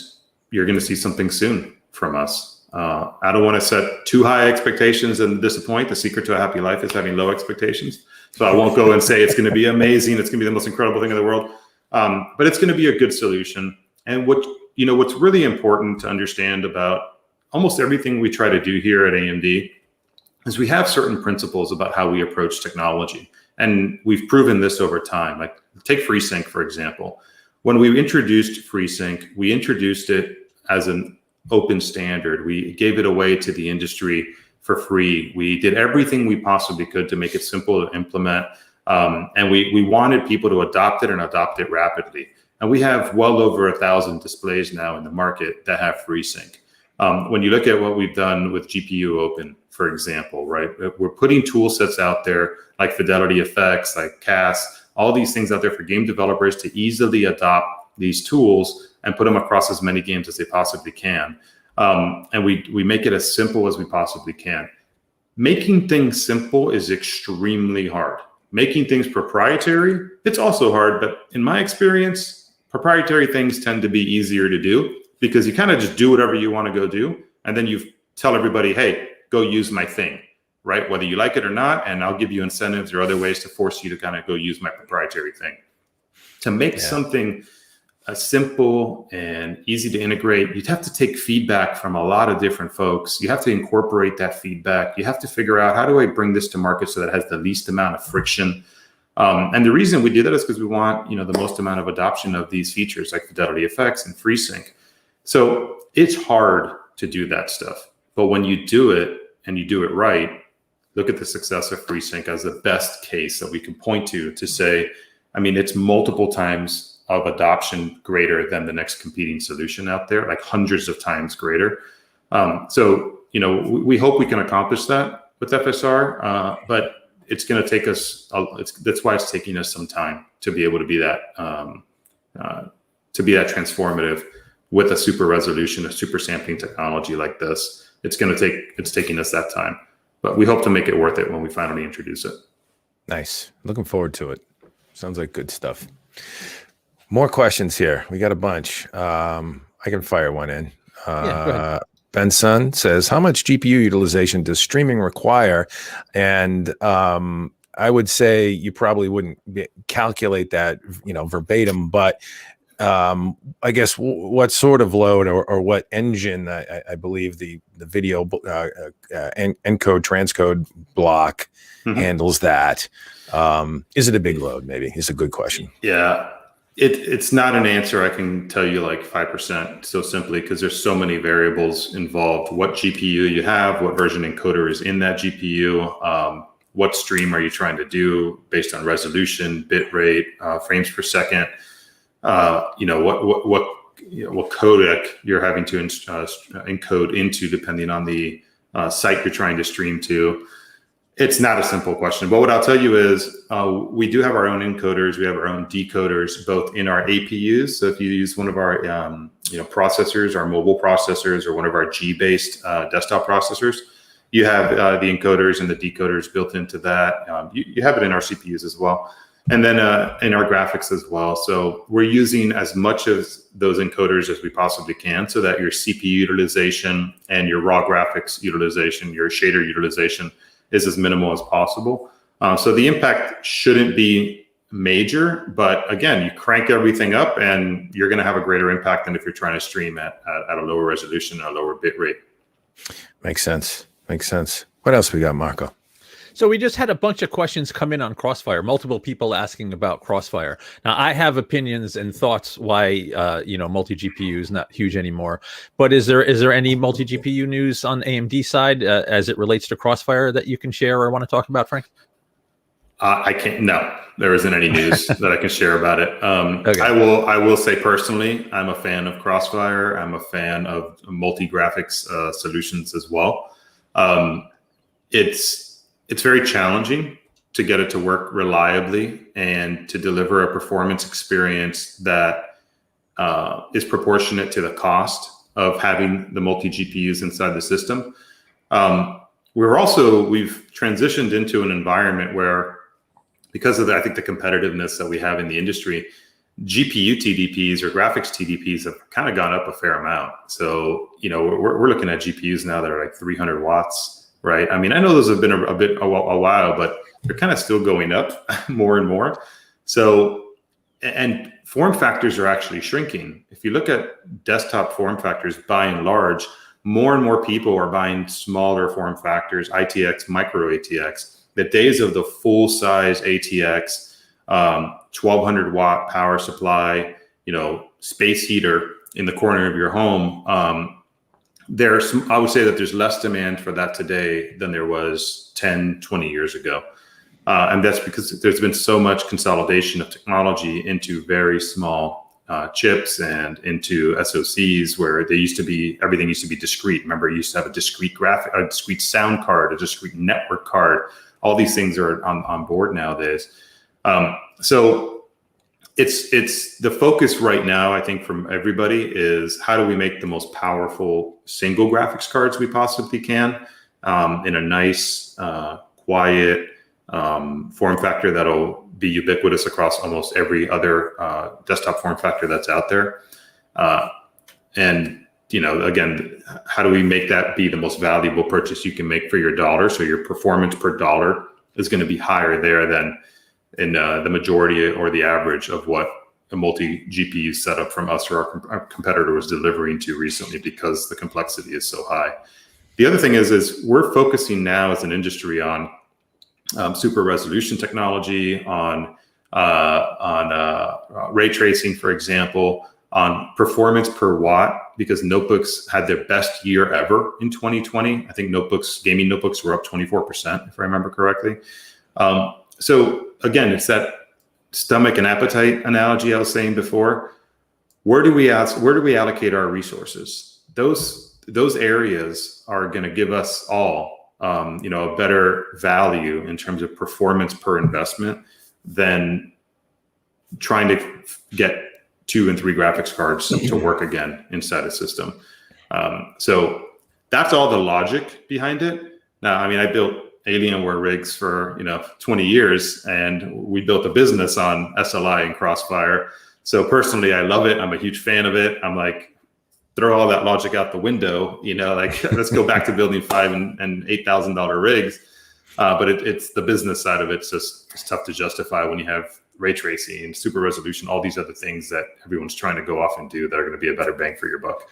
you're going to see something soon from us. I don't want to set too high expectations and disappoint. The secret to a happy life is having low expectations. So I won't go and say it's going to be amazing. It's going to be the most incredible thing in the world. But it's going to be a good solution. And what's really important to understand about almost everything we try to do here at AMD is we have certain principles about how we approach technology. And we've proven this over time. Like take FreeSync, for example. When we introduced FreeSync, we introduced it as an open standard. We gave it away to the industry for free. We did everything we possibly could to make it simple to implement. And we wanted people to adopt it and adopt it rapidly. And we have well over 1,000 displays now in the market that have FreeSync. When you look at what we've done with GPU Open, for example, right? We're putting tool sets out there like Fidelity Effects, like CAS, all these things out there for game developers to easily adopt these tools and put them across as many games as they possibly can. And we make it as simple as we possibly can. Making things simple is extremely hard. Making things proprietary, it's also hard, but in my experience, proprietary things tend to be easier to do because you kind of just do whatever you want to go do. And then you tell everybody, hey, go use my thing, right? Whether you like it or not, and I'll give you incentives or other ways to force you to kind of go use my proprietary thing. To make something simple and easy to integrate, you'd have to take feedback from a lot of different folks. You have to incorporate that feedback. You have to figure out, how do I bring this to market so that it has the least amount of friction? And the reason we do that is because we want, the most amount of adoption of these features like Fidelity Effects and FreeSync. So it's hard to do that stuff. But when you do it and you do it right, look at the success of FreeSync as the best case that we can point to say, it's multiple times of adoption greater than the next competing solution out there, like hundreds of times greater. So we hope we can accomplish that with FSR, but it's going to take us. That's why it's taking us some time to be able to be that transformative with a super resolution, a super sampling technology like this. It's taking us that time, but we hope to make it worth it when we finally introduce it. Nice. Looking forward to it. Sounds like good stuff. More questions here. We got a bunch. I can fire one in. Go ahead. Benson says, how much GPU utilization does streaming require? And I would say you probably wouldn't calculate that, verbatim, but I guess what sort of load or what engine? I believe the video encode transcode block handles that. Is it a big load? Maybe is a good question. Yeah, it's not an answer I can tell you like 5% so simply because there's so many variables involved. What GPU you have, what version encoder is in that GPU, what stream are you trying to do based on resolution, bit rate, frames per second. What codec you're having to encode into depending on the site you're trying to stream to. It's not a simple question, but what I'll tell you is we do have our own encoders. We have our own decoders, both in our APUs. So if you use one of our processors, our mobile processors, or one of our G-based desktop processors, you have the encoders and the decoders built into that. You have it in our CPUs as well. And then in our graphics as well. So we're using as much of those encoders as we possibly can so that your CPU utilization and your raw graphics utilization, your shader utilization is as minimal as possible. So the impact shouldn't be major, but again, you crank everything up and you're gonna have a greater impact than if you're trying to stream at a lower resolution, a lower bit rate. Makes sense. What else we got, Marco? So we just had a bunch of questions come in on Crossfire, multiple people asking about Crossfire. Now, I have opinions and thoughts why, multi-GPU is not huge anymore. But is there any multi-GPU news on AMD side as it relates to Crossfire that you can share or want to talk about, Frank? I can't. No, there isn't any news that I can share about it. Okay. I will say personally, I'm a fan of Crossfire. I'm a fan of multi-graphics solutions as well. It's very challenging to get it to work reliably and to deliver a performance experience that is proportionate to the cost of having the multi GPUs inside the system. We've transitioned into an environment where, because of I think the competitiveness that we have in the industry, GPU TDPs or graphics TDPs have kind of gone up a fair amount. So, we're looking at GPUs now that are like 300 watts. Right. I mean, I know those have been a while, but they're kind of still going up more and more. So, and form factors are actually shrinking. If you look at desktop form factors, by and large, more and more people are buying smaller form factors, ITX, micro ATX. The days of the full size ATX, 1200 watt power supply, space heater in the corner of your home. I would say that there's less demand for that today than there was 10, 20 years ago. And that's because there's been so much consolidation of technology into very small chips and into SoCs where everything used to be discrete. Remember, you used to have a discrete graphic, a discrete sound card, a discrete network card. All these things are on board nowadays. So it's the focus right now, I think, from everybody is how do we make the most powerful single graphics cards we possibly can in a nice, quiet form factor that'll be ubiquitous across almost every other desktop form factor that's out there. And, again, how do we make that be the most valuable purchase you can make for your dollar? So your performance per dollar is going to be higher there than in the majority or the average of what a multi-GPU setup from us or our competitor was delivering to recently, because the complexity is so high. The other thing is we're focusing now as an industry on super resolution technology, on ray tracing, for example, on performance per watt, because notebooks had their best year ever in 2020. I think gaming notebooks were up 24%, if I remember correctly. So again, it's that stomach and appetite analogy I was saying before. Where do we allocate our resources? Those areas are going to give us all, a better value in terms of performance per investment than trying to get 2 and 3 graphics cards to work again inside a system. So that's all the logic behind it. Now, I mean, I built Alienware rigs for 20 years, and we built a business on SLI and Crossfire. So personally, I love it. I'm a huge fan of it. I'm like, throw all that logic out the window. Let's go back to building $5,000 and $8,000 rigs. But it's the business side of it's tough to justify when you have ray tracing, super resolution, all these other things that everyone's trying to go off and do that are going to be a better bang for your buck.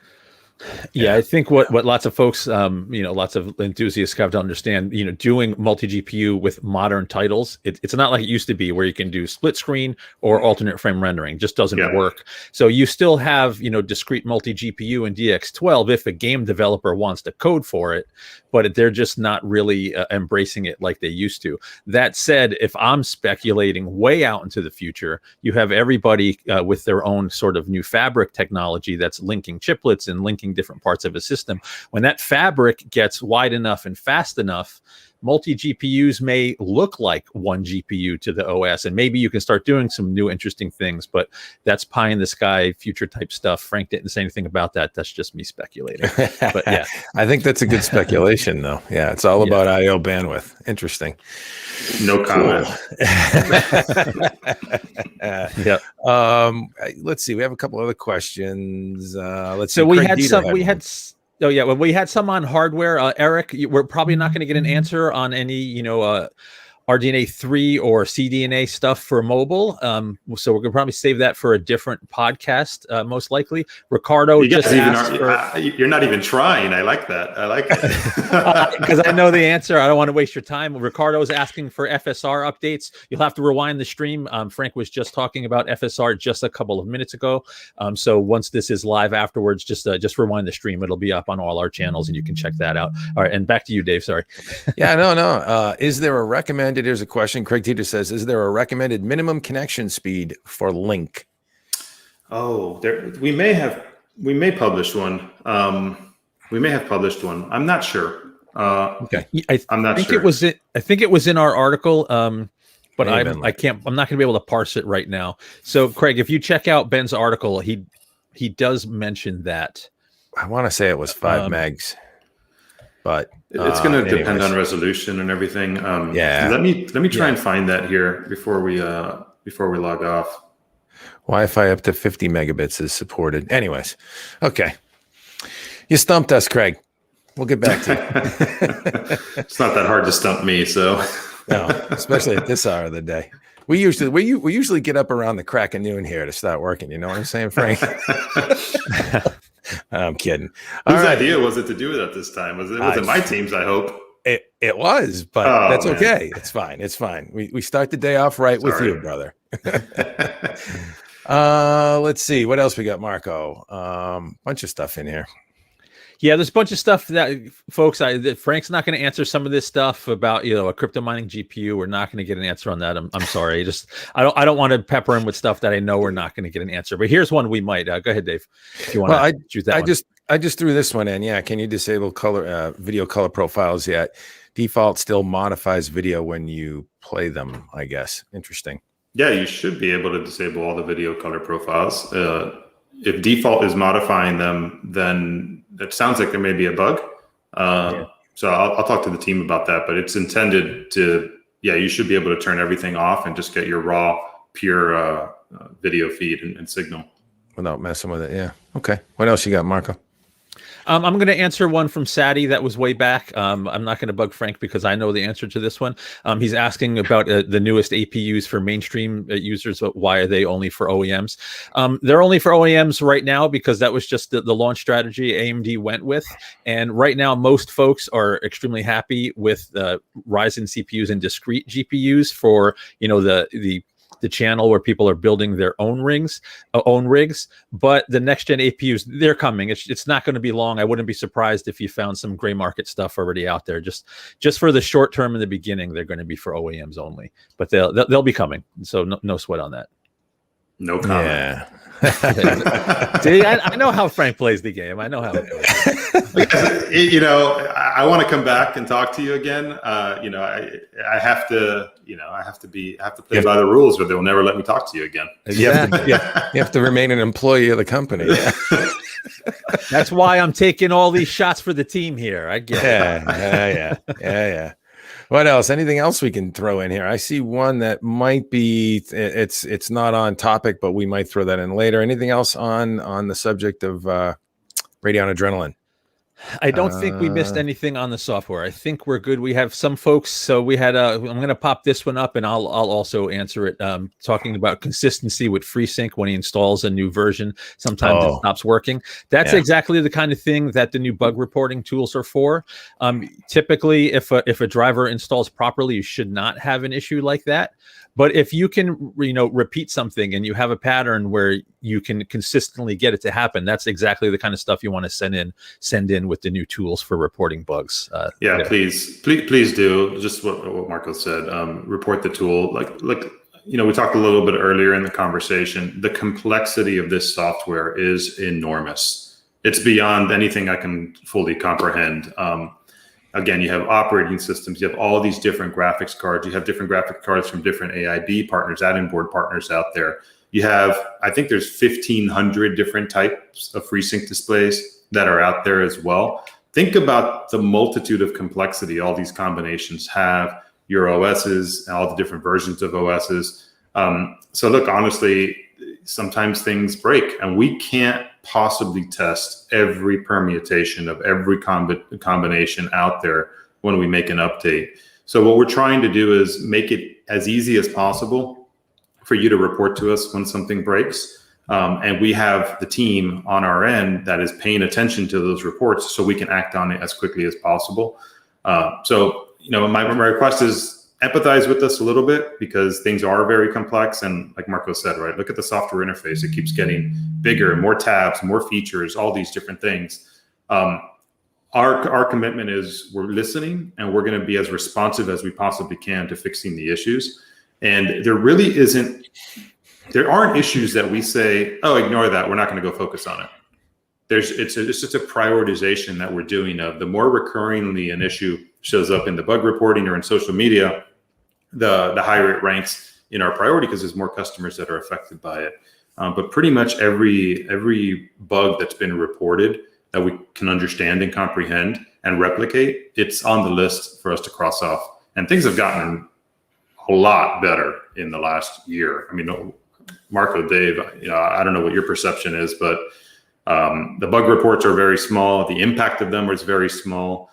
Yeah, I think what lots of folks, lots of enthusiasts have to understand, doing multi GPU with modern titles, it's not like it used to be where you can do split screen or alternate frame rendering. Just doesn't work. So you still have, discrete multi GPU and DX12 if a game developer wants to code for it, but they're just not really embracing it like they used to. That said, if I'm speculating way out into the future, you have everybody with their own sort of new fabric technology that's linking chiplets and linking different parts of a system. When that fabric gets wide enough and fast enough, multi GPUs may look like one GPU to the OS, and maybe you can start doing some new interesting things, but that's pie in the sky future type stuff. Frank didn't say anything about that. That's just me speculating. But yeah, I think that's a good speculation though. Yeah, it's all about IO bandwidth. Interesting. No comment. Let's see. We have a couple other questions. Let's see. We had some on hardware. Eric, we're probably not going to get an answer on any, RDNA 3 or CDNA stuff for mobile. So we're going to probably save that for a different podcast, most likely. Ricardo, you're not even trying. I like that. I like it. Because I know the answer. I don't want to waste your time. Ricardo is asking for FSR updates. You'll have to rewind the stream. Frank was just talking about FSR just a couple of minutes ago. So once this is live afterwards, just rewind the stream. It'll be up on all our channels and you can check that out. All right. And back to you, Dave. Sorry. No. Is there a recommended, here's a question. Craig Teeter says, is there a recommended minimum connection speed for Link? Oh, we may publish one. We may have published one. I'm not sure. Okay. I'm not sure. I think it was in our article. But I'm not going to be able to parse it right now. So Craig, if you check out Ben's article, he does mention that. I want to say it was 5 megs. But it's going to depend on resolution and everything. Let me try and find that here before we log off. Wi-Fi up to 50 megabits is supported. Anyways, okay. You stumped us, Craig. We'll get back to you. It's not that hard to stump me, so. No, especially at this hour of the day. We usually get up around the crack of noon here to start working. You know what I'm saying, Frank? I'm kidding. Whose idea was it to do it at this time? Was it my team's? I hope it was, but that's okay. It's fine. It's fine. We start the day off right with you, brother. Let's see what else we got, Marco. Bunch of stuff in here. Yeah, there's a bunch of stuff that folks. Frank's not going to answer some of this stuff about a crypto mining GPU. We're not going to get an answer on that. I'm sorry. I don't want to pepper him with stuff that I know we're not going to get an answer. But here's one we might. Go ahead, Dave. If you want to choose that. I just threw this one in. Yeah, can you disable video color profiles yet? Default still modifies video when you play them. I guess. Interesting. Yeah, you should be able to disable all the video color profiles. If default is modifying them, then it sounds like there may be a bug. So I'll talk to the team about that, but it's intended to, you should be able to turn everything off and just get your raw, pure video feed and signal. Without messing with it, yeah. Okay. What else you got, Marco? I'm going to answer one from Sadie that was way back. I'm not going to bug Frank because I know the answer to this one. He's asking about the newest APUs for mainstream users. But why are they only for OEMs? They're only for OEMs right now because that was just the launch strategy AMD went with. And right now, most folks are extremely happy with Ryzen CPUs and discrete GPUs for the channel where people are building their own rigs, but the next gen APUs, they're coming. It's not going to be long. I wouldn't be surprised if you found some gray market stuff already out there. Just for the short term in the beginning, they're going to be for OEMs only, but they'll be coming. So no sweat on that. No comment. Yeah. See, I know how Frank plays the game. I know how it goes. I want to come back and talk to you again. I have to play by the rules, or they'll never let me talk to you again. You have to remain an employee of the company. Yeah. That's why I'm taking all these shots for the team here. I get it. Yeah. What else? Anything else we can throw in here? I see one that might be, it's not on topic, but we might throw that in later. Anything else on the subject of Radeon Adrenalin? I don't think we missed anything on the software. I think we're good. We have some folks. So we had I'm going to pop this one up, and I'll also answer it. Talking about consistency with FreeSync when he installs a new version, sometimes it stops working. That's exactly the kind of thing that the new bug reporting tools are for. Typically, if a driver installs properly, you should not have an issue like that. But if you can, repeat something and you have a pattern where you can consistently get it to happen, that's exactly the kind of stuff you want to send in with the new tools for reporting bugs. Please do just what Marco said. Report the tool. Like we talked a little bit earlier in the conversation. The complexity of this software is enormous. It's beyond anything I can fully comprehend. Again, you have operating systems, you have all these different graphics cards, you have different graphic cards from different AIB partners, add-in board partners out there. You have, I think there's 1,500 different types of FreeSync displays that are out there as well. Think about the multitude of complexity all these combinations have, your OSs, all the different versions of OSs. So look, honestly, sometimes things break and we can't possibly test every permutation of every combination out there when we make an update. So what we're trying to do is make it as easy as possible for you to report to us when something breaks. And we have the team on our end that is paying attention to those reports so we can act on it as quickly as possible. So my request is empathize with us a little bit because things are very complex. And like Marco said, right, look at the software interface. It keeps getting bigger, more tabs, more features, all these different things. Our commitment is we're listening and we're going to be as responsive as we possibly can to fixing the issues. And there aren't issues that we say, oh, ignore that. We're not going to go focus on it. It's just a prioritization that we're doing of the more recurringly an issue shows up in the bug reporting or in social media, the higher it ranks in our priority because there's more customers that are affected by it. But pretty much every bug that's been reported that we can understand and comprehend and replicate, it's on the list for us to cross off. And things have gotten a lot better in the last year. I mean, Marco, Dave, I don't know what your perception is, but the bug reports are very small. The impact of them is very small.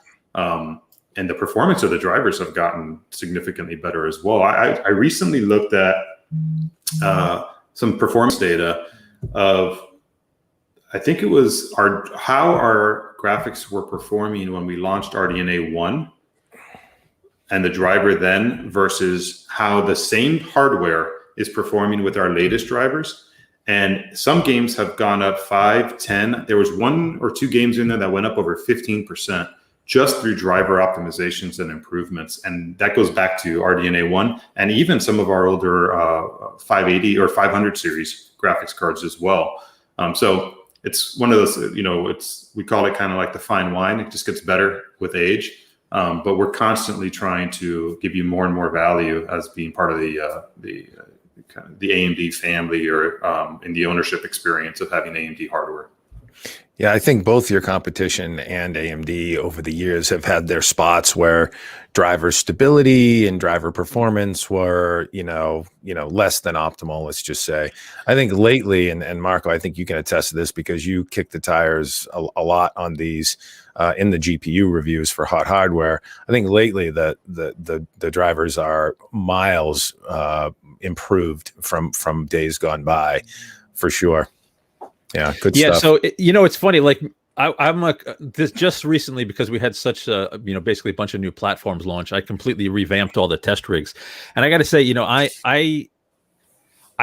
And the performance of the drivers have gotten significantly better as well. I recently looked at some performance data of, I think it was how our graphics were performing when we launched RDNA 1 and the driver then versus how the same hardware is performing with our latest drivers. And some games have gone up 5, 10. There was 1 or 2 games in there that went up over 15%. Just through driver optimizations and improvements. And that goes back to RDNA 1 and even some of our older 580 or 500 series graphics cards as well. So it's one of those, we call it kind of like the fine wine. It just gets better with age. But we're constantly trying to give you more and more value as being part of the AMD family or in the ownership experience of having AMD hardware. Yeah, I think both your competition and AMD over the years have had their spots where driver stability and driver performance were, less than optimal, let's just say. I think lately, and Marco, I think you can attest to this because you kicked the tires a lot on these in the GPU reviews for HotHardware. I think lately the drivers are miles improved from days gone by, for sure. Yeah, good stuff. Yeah, so it's funny. Like I'm like this just recently because we had such a basically a bunch of new platforms launch. I completely revamped all the test rigs, and I got to say, I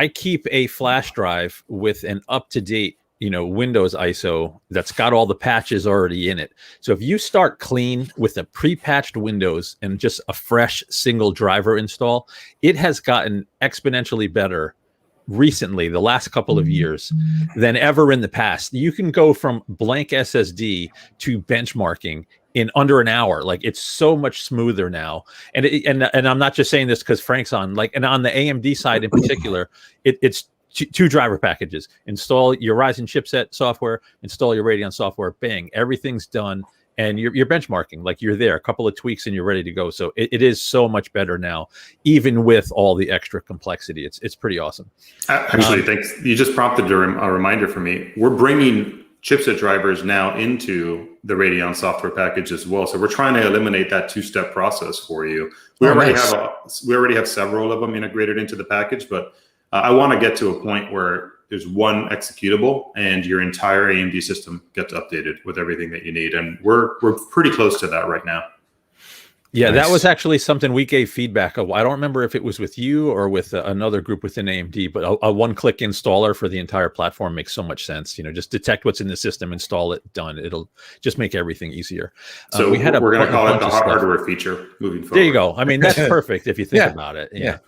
keep a flash drive with an up to date Windows ISO that's got all the patches already in it. So if you start clean with a pre-patched Windows and just a fresh single driver install, it has gotten exponentially better recently, the last couple of years, than ever in the past. You can go from blank SSD to benchmarking in under an hour. Like, it's so much smoother now. And and I'm not just saying this because Frank's on, and on the AMD side in particular, it's two driver packages. Install your Ryzen chipset software, install your Radeon software, bang, everything's done. And you're benchmarking, like you're there, a couple of tweaks and you're ready to go. So it is so much better now, even with all the extra complexity. It's pretty awesome. Actually, thanks. You just prompted a reminder for me. We're bringing chipset drivers now into the Radeon software package as well. So we're trying to eliminate that two-step process for you. We already have several of them integrated into the package, but I want to get to a point where there's one executable and your entire AMD system gets updated with everything that you need. And we're pretty close to that right now. Yeah, nice. That was actually something we gave feedback of. I don't remember if it was with you or with another group within AMD, but a one-click installer for the entire platform makes so much sense. Just detect what's in the system, install it, done. It'll just make everything easier. So we're going to call it the hardware feature moving forward. There you go. I mean, that's perfect if you think about it. Yeah.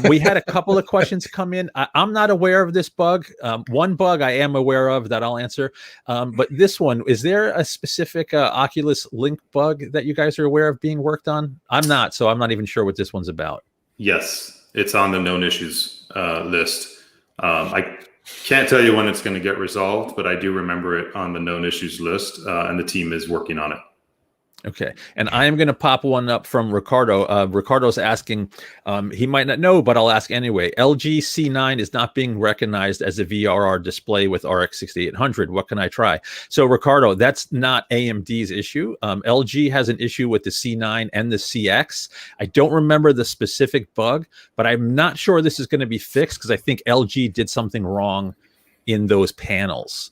We had a couple of questions come in. I'm not aware of this bug. One bug I am aware of that I'll answer. But this one, is there a specific Oculus Link bug that you guys are aware of being worked on? I'm not, so I'm not even sure what this one's about. Yes, it's on the known issues list. I can't tell you when it's going to get resolved, but I do remember it on the known issues list, and the team is working on it. Okay, and I am going to pop one up from Ricardo. Ricardo's asking, he might not know, but I'll ask anyway. LG C9 is not being recognized as a VRR display with RX 6800. What can I try? So Ricardo, that's not AMD's issue. LG has an issue with the C9 and the CX. I don't remember the specific bug, but I'm not sure this is going to be fixed because I think LG did something wrong in those panels.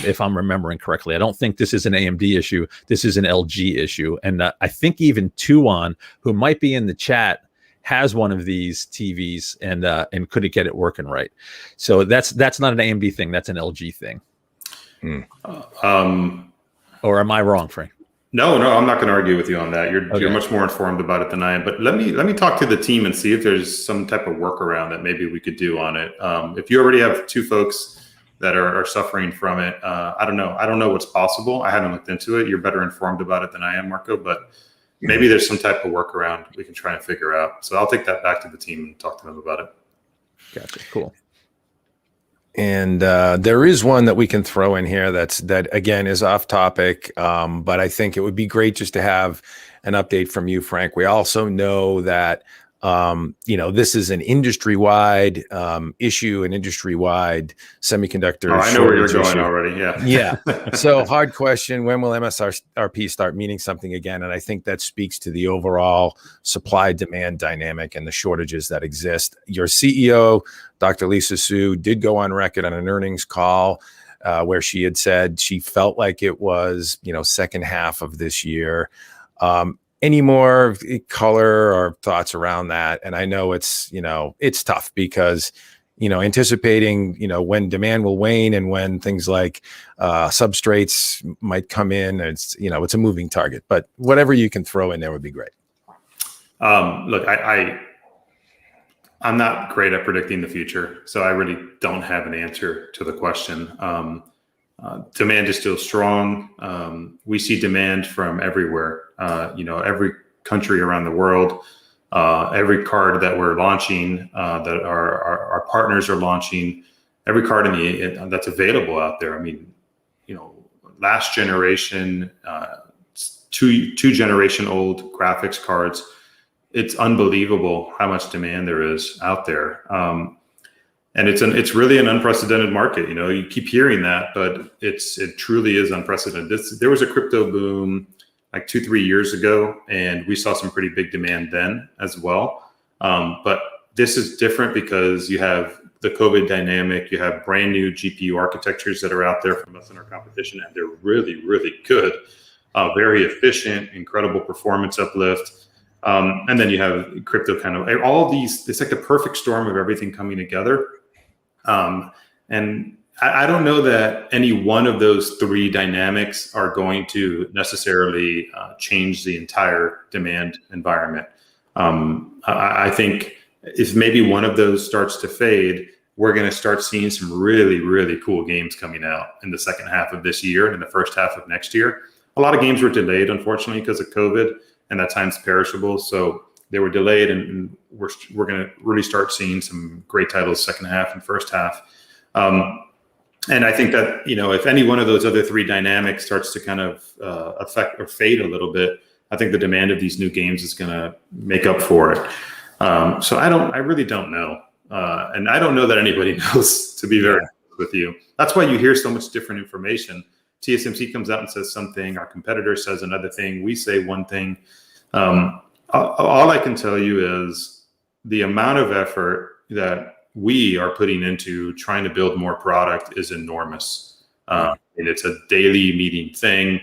If I'm remembering correctly. I don't think this is an AMD issue. This is an LG issue. And I think even Tuan, who might be in the chat, has one of these TVs and couldn't get it working right. So that's not an AMD thing. That's an LG thing. Or am I wrong, Frank? No, I'm not going to argue with you on that. You're much more informed about it than I am. But let me talk to the team and see if there's some type of workaround that maybe we could do on it. If you already have two folks that are suffering from it, I don't know what's possible. I haven't looked into it. You're better informed about it than I am, Marco, but maybe there's some type of workaround we can try and figure out. So I'll take that back to the team and talk to them about it. Gotcha. Cool. And there is one that we can throw in here that again is off topic, but I think it would be great just to have an update from you, Frank. We also know that this is an industry-wide issue, an industry-wide semiconductor. Oh, I know where you're going already. Yeah. So hard question. When will MSRP start meaning something again? And I think that speaks to the overall supply-demand dynamic and the shortages that exist. Your CEO, Dr. Lisa Su, did go on record on an earnings call where she had said she felt like it was, second half of this year. Any more color or thoughts around that? And I know it's tough because, anticipating, when demand will wane and when things like substrates might come in, it's a moving target, but whatever you can throw in there would be great. Look, I'm not great at predicting the future, so I really don't have an answer to the question. Demand is still strong. We see demand from everywhere. Every country around the world, every card that we're launching, that our partners are launching, every card that's available out there. I mean, last generation, two generation old graphics cards. It's unbelievable how much demand there is out there. And it's really an unprecedented market. You keep hearing that, but it truly is unprecedented. There was a crypto boom like 2-3 years ago, and we saw some pretty big demand then as well. But this is different because you have the COVID dynamic. You have brand new GPU architectures that are out there from us and our competition, and they're really, really good, very efficient, incredible performance uplift. And then you have crypto kind of all these. It's like the perfect storm of everything coming together. And I don't know that any one of those three dynamics are going to necessarily change the entire demand environment. I think if maybe one of those starts to fade, we're going to start seeing some really, really cool games coming out in the second half of this year and in the first half of next year. A lot of games were delayed, unfortunately, because of COVID, and that time's perishable. So they were delayed, and we're going to really start seeing some great titles second half and first half. And I think that, if any one of those other three dynamics starts to kind of affect or fade a little bit, I think the demand of these new games is going to make up for it. So I really don't know. And I don't know that anybody knows, to be very honest with you. That's why you hear so much different information. TSMC comes out and says something, our competitor says another thing, we say one thing. All I can tell you is the amount of effort that we are putting into trying to build more product is enormous. And it's a daily meeting thing.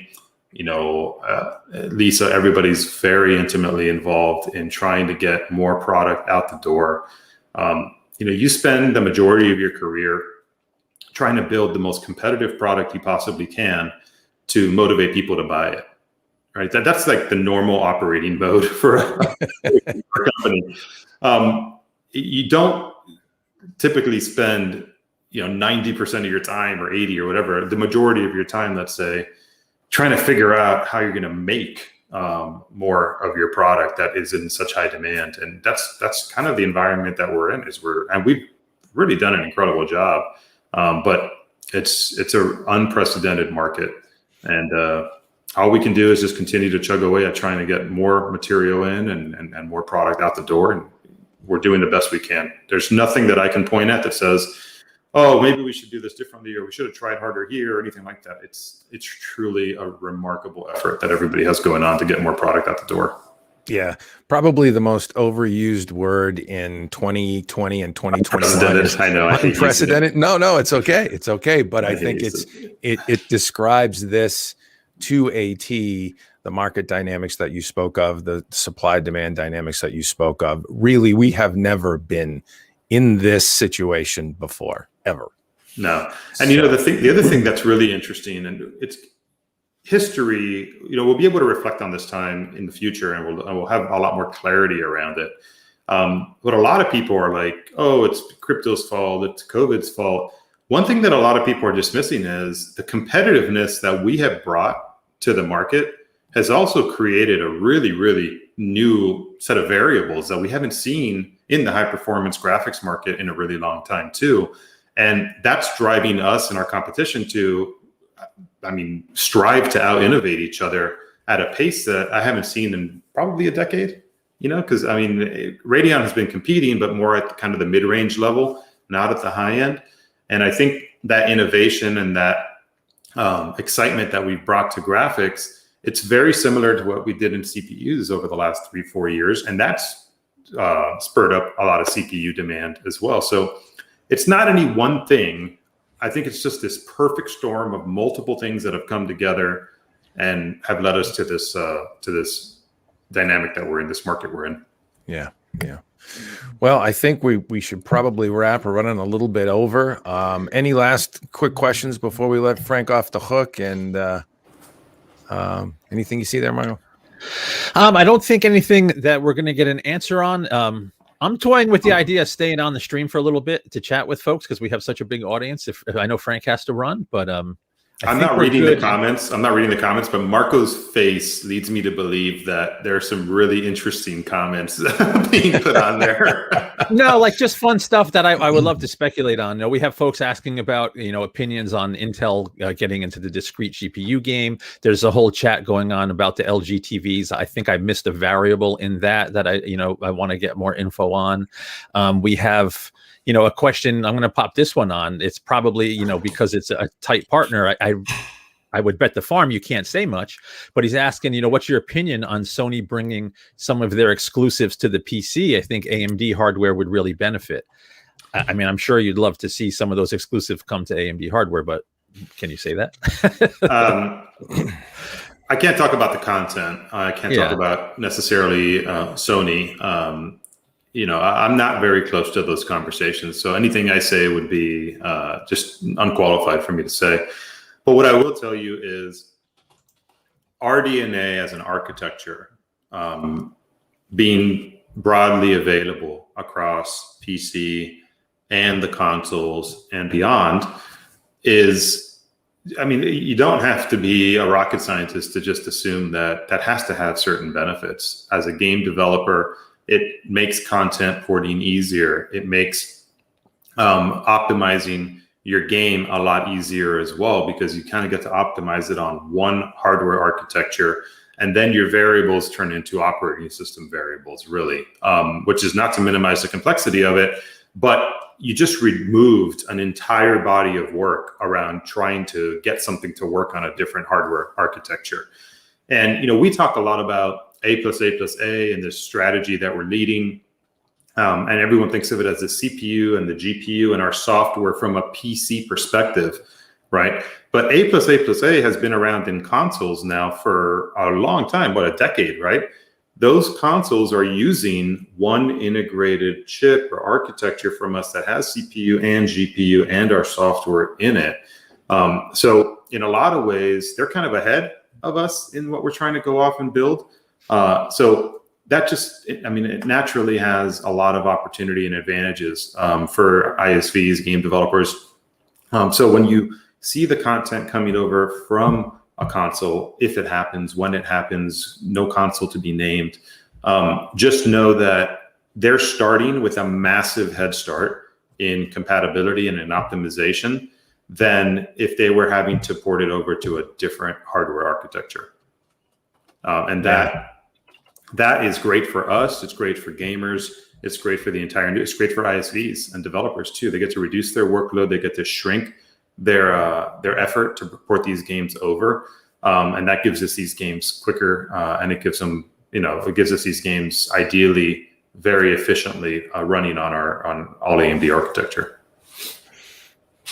Lisa, everybody's very intimately involved in trying to get more product out the door. You spend the majority of your career trying to build the most competitive product you possibly can to motivate people to buy it. Right? That's like the normal operating mode for a company. You don't typically spend 90% of your time or 80 or whatever, the majority of your time, let's say, trying to figure out how you're going to make more of your product that is in such high demand. And that's kind of the environment that we're in. And we've really done an incredible job, but it's an unprecedented market, and all we can do is just continue to chug away at trying to get more material in and more product out the door. And we're doing the best we can. There's nothing that I can point at that says, oh, maybe we should do this differently, or we should have tried harder here, or anything like that. It's truly a remarkable effort that everybody has going on to get more product out the door. Yeah, probably the most overused word in 2020 and 2021. I know. Unprecedented. No, it's okay. It's okay. But I think it describes this to a T, the market dynamics that you spoke of, the supply demand dynamics that you spoke of. Really, we have never been in this situation before, ever. No. And the other thing that's really interesting, and it's history, we'll be able to reflect on this time in the future, and we'll have a lot more clarity around it. But a lot of people are like, oh, it's crypto's fault, it's COVID's fault. One thing that a lot of people are dismissing is the competitiveness that we have brought to the market has also created a really, really new set of variables that we haven't seen in the high performance graphics market in a really long time too. And that's driving us and our competition to, strive to out innovate each other at a pace that I haven't seen in probably a decade, because Radeon has been competing, but more at kind of the mid-range level, not at the high end. And I think that innovation and that excitement that we've brought to graphics, it's very similar to what we did in CPUs over the last 3-4 years. And that's spurred up a lot of CPU demand as well. So it's not any one thing. I think it's just this perfect storm of multiple things that have come together and have led us to this dynamic that we're in, this market we're in. Yeah. Well, I think we should probably wrap. We're running a little bit over. Any last quick questions before we let Frank off the hook? And anything you see there, Michael? I don't think anything that we're going to get an answer on. I'm toying with the idea of staying on the stream for a little bit to chat with folks because we have such a big audience. If I know Frank has to run, but I'm not reading the comments. But Marco's face leads me to believe that there are some really interesting comments being put on there. No, like just fun stuff that I would love to speculate on. We have folks asking about, opinions on Intel getting into the discrete GPU game. There's a whole chat going on about the LG TVs. I think I missed a variable in that I want to get more info on. We have a question. I'm going to pop this one on. It's probably, because it's a tight partner. I would bet the farm you can't say much, but he's asking, what's your opinion on Sony bringing some of their exclusives to the PC? I think AMD hardware would really benefit. I'm sure you'd love to see some of those exclusives come to AMD hardware, but can you say that? I can't talk about the content. I can't talk about necessarily Sony. I'm not very close to those conversations. So anything I say would be just unqualified for me to say. But what I will tell you is RDNA as an architecture being broadly available across PC and the consoles and beyond is, you don't have to be a rocket scientist to just assume that has to have certain benefits. As a game developer, it makes content porting easier. It makes optimizing your game a lot easier as well, because you kind of get to optimize it on one hardware architecture, and then your variables turn into operating system variables, really, which is not to minimize the complexity of it, but you just removed an entire body of work around trying to get something to work on a different hardware architecture. And, we talk a lot about A plus A plus A and this strategy that we're leading. And everyone thinks of it as the CPU and the GPU and our software from a PC perspective, right? But A plus A plus A has been around in consoles now for a long time, a decade, right? Those consoles are using one integrated chip or architecture from us that has CPU and GPU and our software in it. So in a lot of ways, they're kind of ahead of us in what we're trying to go off and build. So that it naturally has a lot of opportunity and advantages for ISVs, game developers. So when you see the content coming over from a console, if it happens, when it happens, no console to be named, just know that they're starting with a massive head start in compatibility and in optimization than if they were having to port it over to a different hardware architecture. And that is great for us. It's great for gamers. It's great for it's great for ISVs and developers too. They get to reduce their workload. They get to shrink their effort to port these games over, and that gives us these games quicker, and it gives them, it gives us these games ideally very efficiently running on all AMD architecture.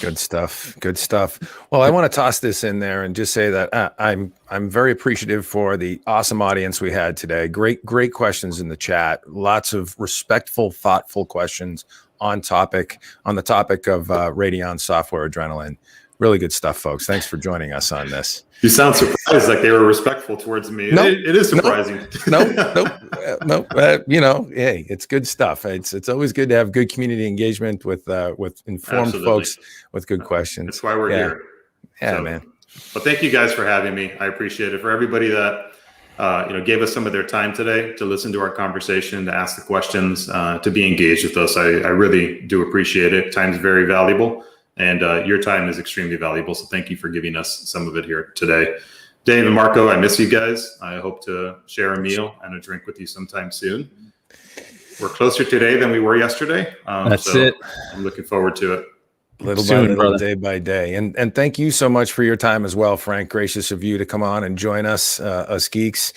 Good stuff. Good stuff. Well, I want to toss this in there and just say that I'm very appreciative for the awesome audience we had today. Great questions in the chat. Lots of respectful, thoughtful questions on the topic of Radeon software Adrenalin. Really good stuff, folks. Thanks for joining us on this. You sound surprised, like they were respectful towards me. Nope, it is surprising. Nope. Hey, it's good stuff. It's always good to have good community engagement with informed folks with good questions. That's why we're here. Yeah, man. Well, thank you guys for having me. I appreciate it. For everybody that gave us some of their time today to listen to our conversation, to ask the questions, to be engaged with us, I really do appreciate it. Time's very valuable. And your time is extremely valuable. So thank you for giving us some of it here today. Dave and Marco, I miss you guys. I hope to share a meal and a drink with you sometime soon. We're closer today than we were yesterday. That's it. I'm looking forward to it. Little by little, day by day. And thank you so much for your time as well, Frank. Gracious of you to come on and join us geeks,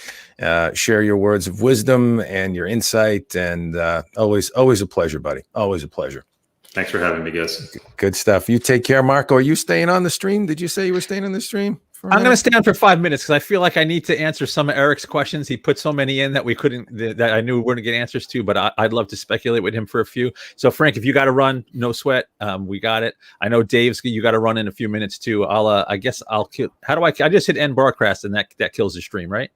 share your words of wisdom and your insight. And always a pleasure, buddy. Always a pleasure. Thanks for having me, guys. Good stuff. You take care, Marco. Are you staying on the stream? Did you say you were staying on the stream? I'm going to stay on for 5 minutes because I feel like I need to answer some of Eric's questions. He put so many in that we couldn't, that I knew we weren't going to get answers to, but I'd love to speculate with him for a few. So, Frank, if you got to run, no sweat. We got it. I know Dave's, you got to run in a few minutes too. I just hit end broadcast and that kills the stream, right?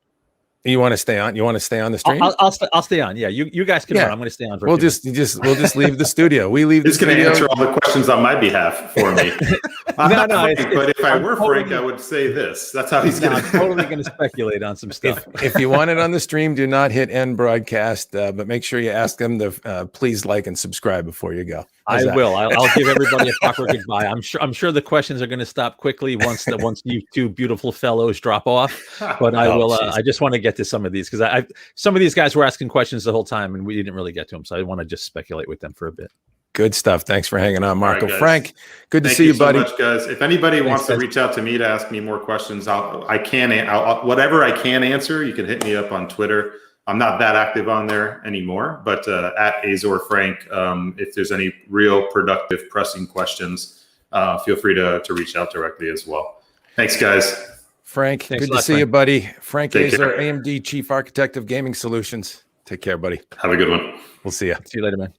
You want to stay on? You want to stay on the stream? I'll stay on. Yeah, you guys can run. I'm going to stay on. We'll just leave the studio. We leave. He's going to answer all the questions on my behalf for me. No. But if I were Frank, I would say this. That's how he's going to. I'm totally going to speculate on some stuff. If you want it on the stream, do not hit end broadcast, but make sure you ask them to please like and subscribe before you go. I will. I'll give everybody a proper goodbye. I'm sure the questions are going to stop quickly once you two beautiful fellows drop off. But I will. I just want to get to some of these because some of these guys were asking questions the whole time and we didn't really get to them. So I want to just speculate with them for a bit. Good stuff. Thanks for hanging on, Marco. Right, Frank, good to see you, buddy. Thank you so much, guys. If anybody wants to reach out to me to ask me more questions, I'll whatever I can answer. You can hit me up on Twitter. I'm not that active on there anymore, but at Azor Frank, if there's any real productive pressing questions, feel free to reach out directly as well. Thanks, guys. Frank, good to see you, buddy. Frank Azor, AMD Chief Architect of Gaming Solutions. Take care, buddy. Have a good one. We'll see you. See you later, man.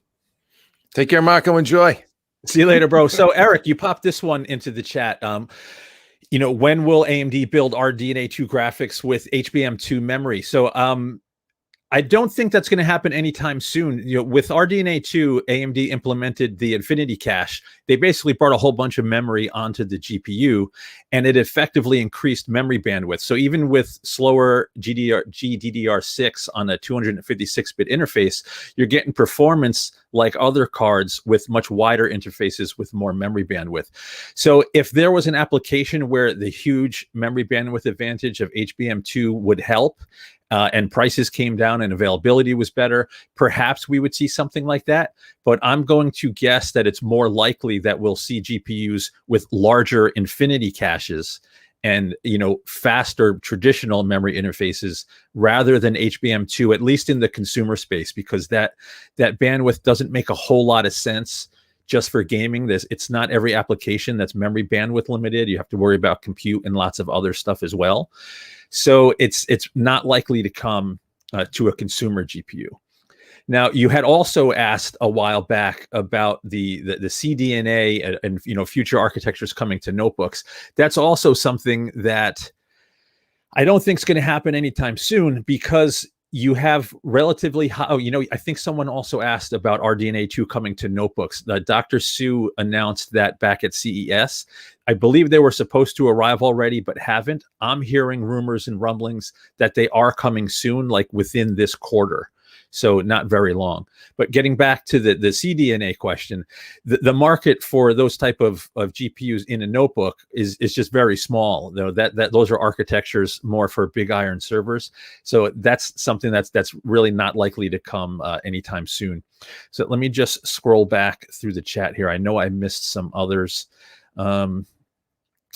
Take care, Marco. Enjoy. See you later, bro. So, Eric, you popped this one into the chat. When will AMD build RDNA 2 graphics with HBM2 memory? So, I don't think that's going to happen anytime soon. With RDNA 2, AMD implemented the Infinity Cache. They basically brought a whole bunch of memory onto the GPU, and it effectively increased memory bandwidth. So even with slower GDDR6 on a 256-bit interface, you're getting performance like other cards with much wider interfaces with more memory bandwidth. So if there was an application where the huge memory bandwidth advantage of HBM2 would help, and prices came down and availability was better, perhaps we would see something like that. But I'm going to guess that it's more likely that we'll see GPUs with larger infinity caches and faster traditional memory interfaces rather than HBM2, at least in the consumer space, because that bandwidth doesn't make a whole lot of sense just for gaming. It's not every application that's memory bandwidth limited. You have to worry about compute and lots of other stuff as well. So it's not likely to come to a consumer GPU. Now, you had also asked a while back about the CDNA and future architectures coming to notebooks. That's also something that I don't think is going to happen anytime soon, because you have relatively high. I think someone also asked about RDNA 2 coming to notebooks. Dr. Su announced that back at CES. I believe they were supposed to arrive already, but haven't. I'm hearing rumors and rumblings that they are coming soon, like within this quarter. So not very long. But getting back to the CDNA question, the market for those type of GPUs in a notebook is just very small. That those are architectures more for big iron servers. So that's something that's really not likely to come anytime soon. So let me just scroll back through the chat here. I know I missed some others.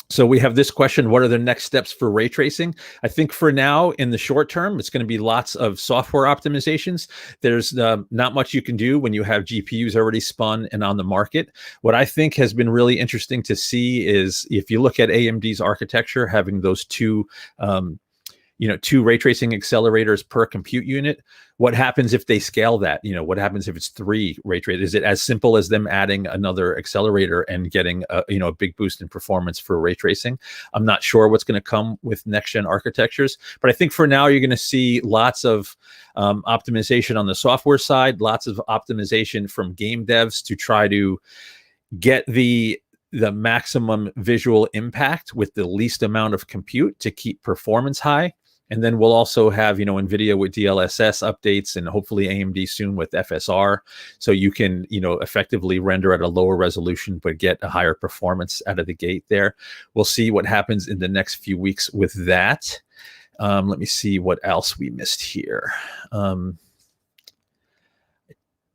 So we have this question: what are the next steps for ray tracing? I think for now, in the short term, it's going to be lots of software optimizations. There's not much you can do when you have GPUs already spun and on the market. What I think has been really interesting to see is if you look at AMD's architecture, having those two ray tracing accelerators per compute unit. What happens if they scale that? What happens if it's 3 ray tracers? Is it as simple as them adding another accelerator and getting a big boost in performance for ray tracing? I'm not sure what's going to come with next gen architectures, but I think for now you're going to see lots of optimization on the software side, lots of optimization from game devs to try to get the maximum visual impact with the least amount of compute to keep performance high. And then we'll also have, NVIDIA with DLSS updates and hopefully AMD soon with FSR. So you can, effectively render at a lower resolution, but get a higher performance out of the gate there. We'll see what happens in the next few weeks with that. Let me see what else we missed here.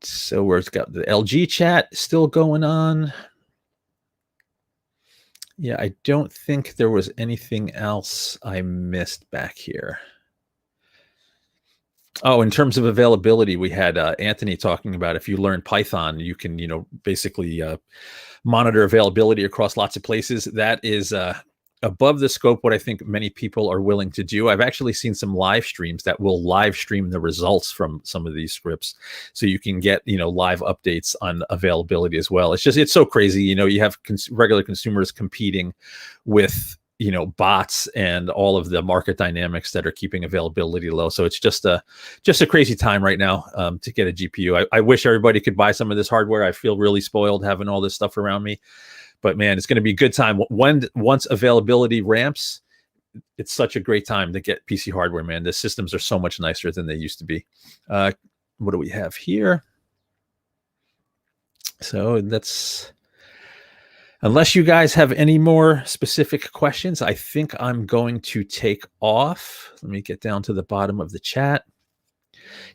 So we've got the LG chat still going on. Yeah, I don't think there was anything else I missed back here. Oh, in terms of availability, we had Anthony talking about if you learn Python, you can, basically monitor availability across lots of places. That is above the scope what I think many people are willing to do. I've actually seen some live streams that will live stream the results from some of these scripts, so you can get live updates on availability as well. It's so crazy. You have regular consumers competing with bots and all of the market dynamics that are keeping availability low. So it's just a crazy time right now to get a GPU. I wish everybody could buy some of this hardware. I feel really spoiled having all this stuff around me. But man, it's going to be a good time. Once availability ramps, it's such a great time to get PC hardware, man. The systems are so much nicer than they used to be. What do we have here? So that's, unless you guys have any more specific questions, I think I'm going to take off. Let me get down to the bottom of the chat.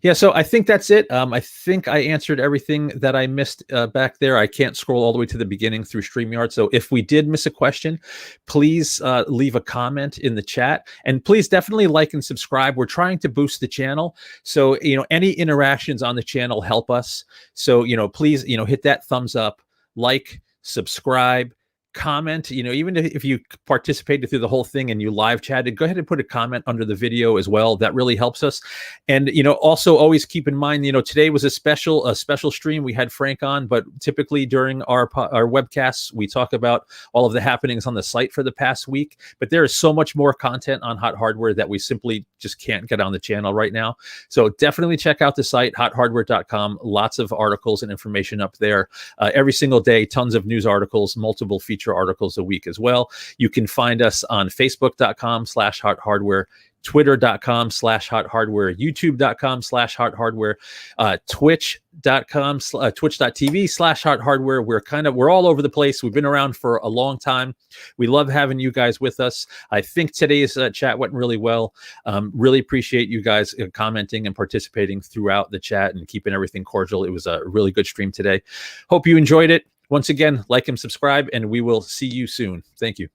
Yeah, so I think that's it. I think I answered everything that I missed back there. I can't scroll all the way to the beginning through StreamYard. So if we did miss a question, please leave a comment in the chat. And please definitely like and subscribe. We're trying to boost the channel. So, any interactions on the channel help us. So, please, hit that thumbs up, like, subscribe, comment. Even if you participated through the whole thing and you live chatted, go ahead and put a comment under the video as well. That really helps us. And also always keep in mind, today was a special stream. We had Frank on, but typically during our webcasts, we talk about all of the happenings on the site for the past week. But there is so much more content on Hot Hardware that we simply just can't get on the channel right now. So definitely check out the site, hothardware.com. Lots of articles and information up there every single day. Tons of news articles, multiple features feature articles a week as well. You can find us on facebook.com/HotHardware, twitter.com/HotHardware, youtube.com/HotHardware, twitch.tv/HotHardware. We're all over the place. We've been around for a long time. We love having you guys with us. I think today's chat went really well. Really appreciate you guys commenting and participating throughout the chat and keeping everything cordial. It was a really good stream today. Hope you enjoyed it. Once again, like and subscribe, and we will see you soon. Thank you.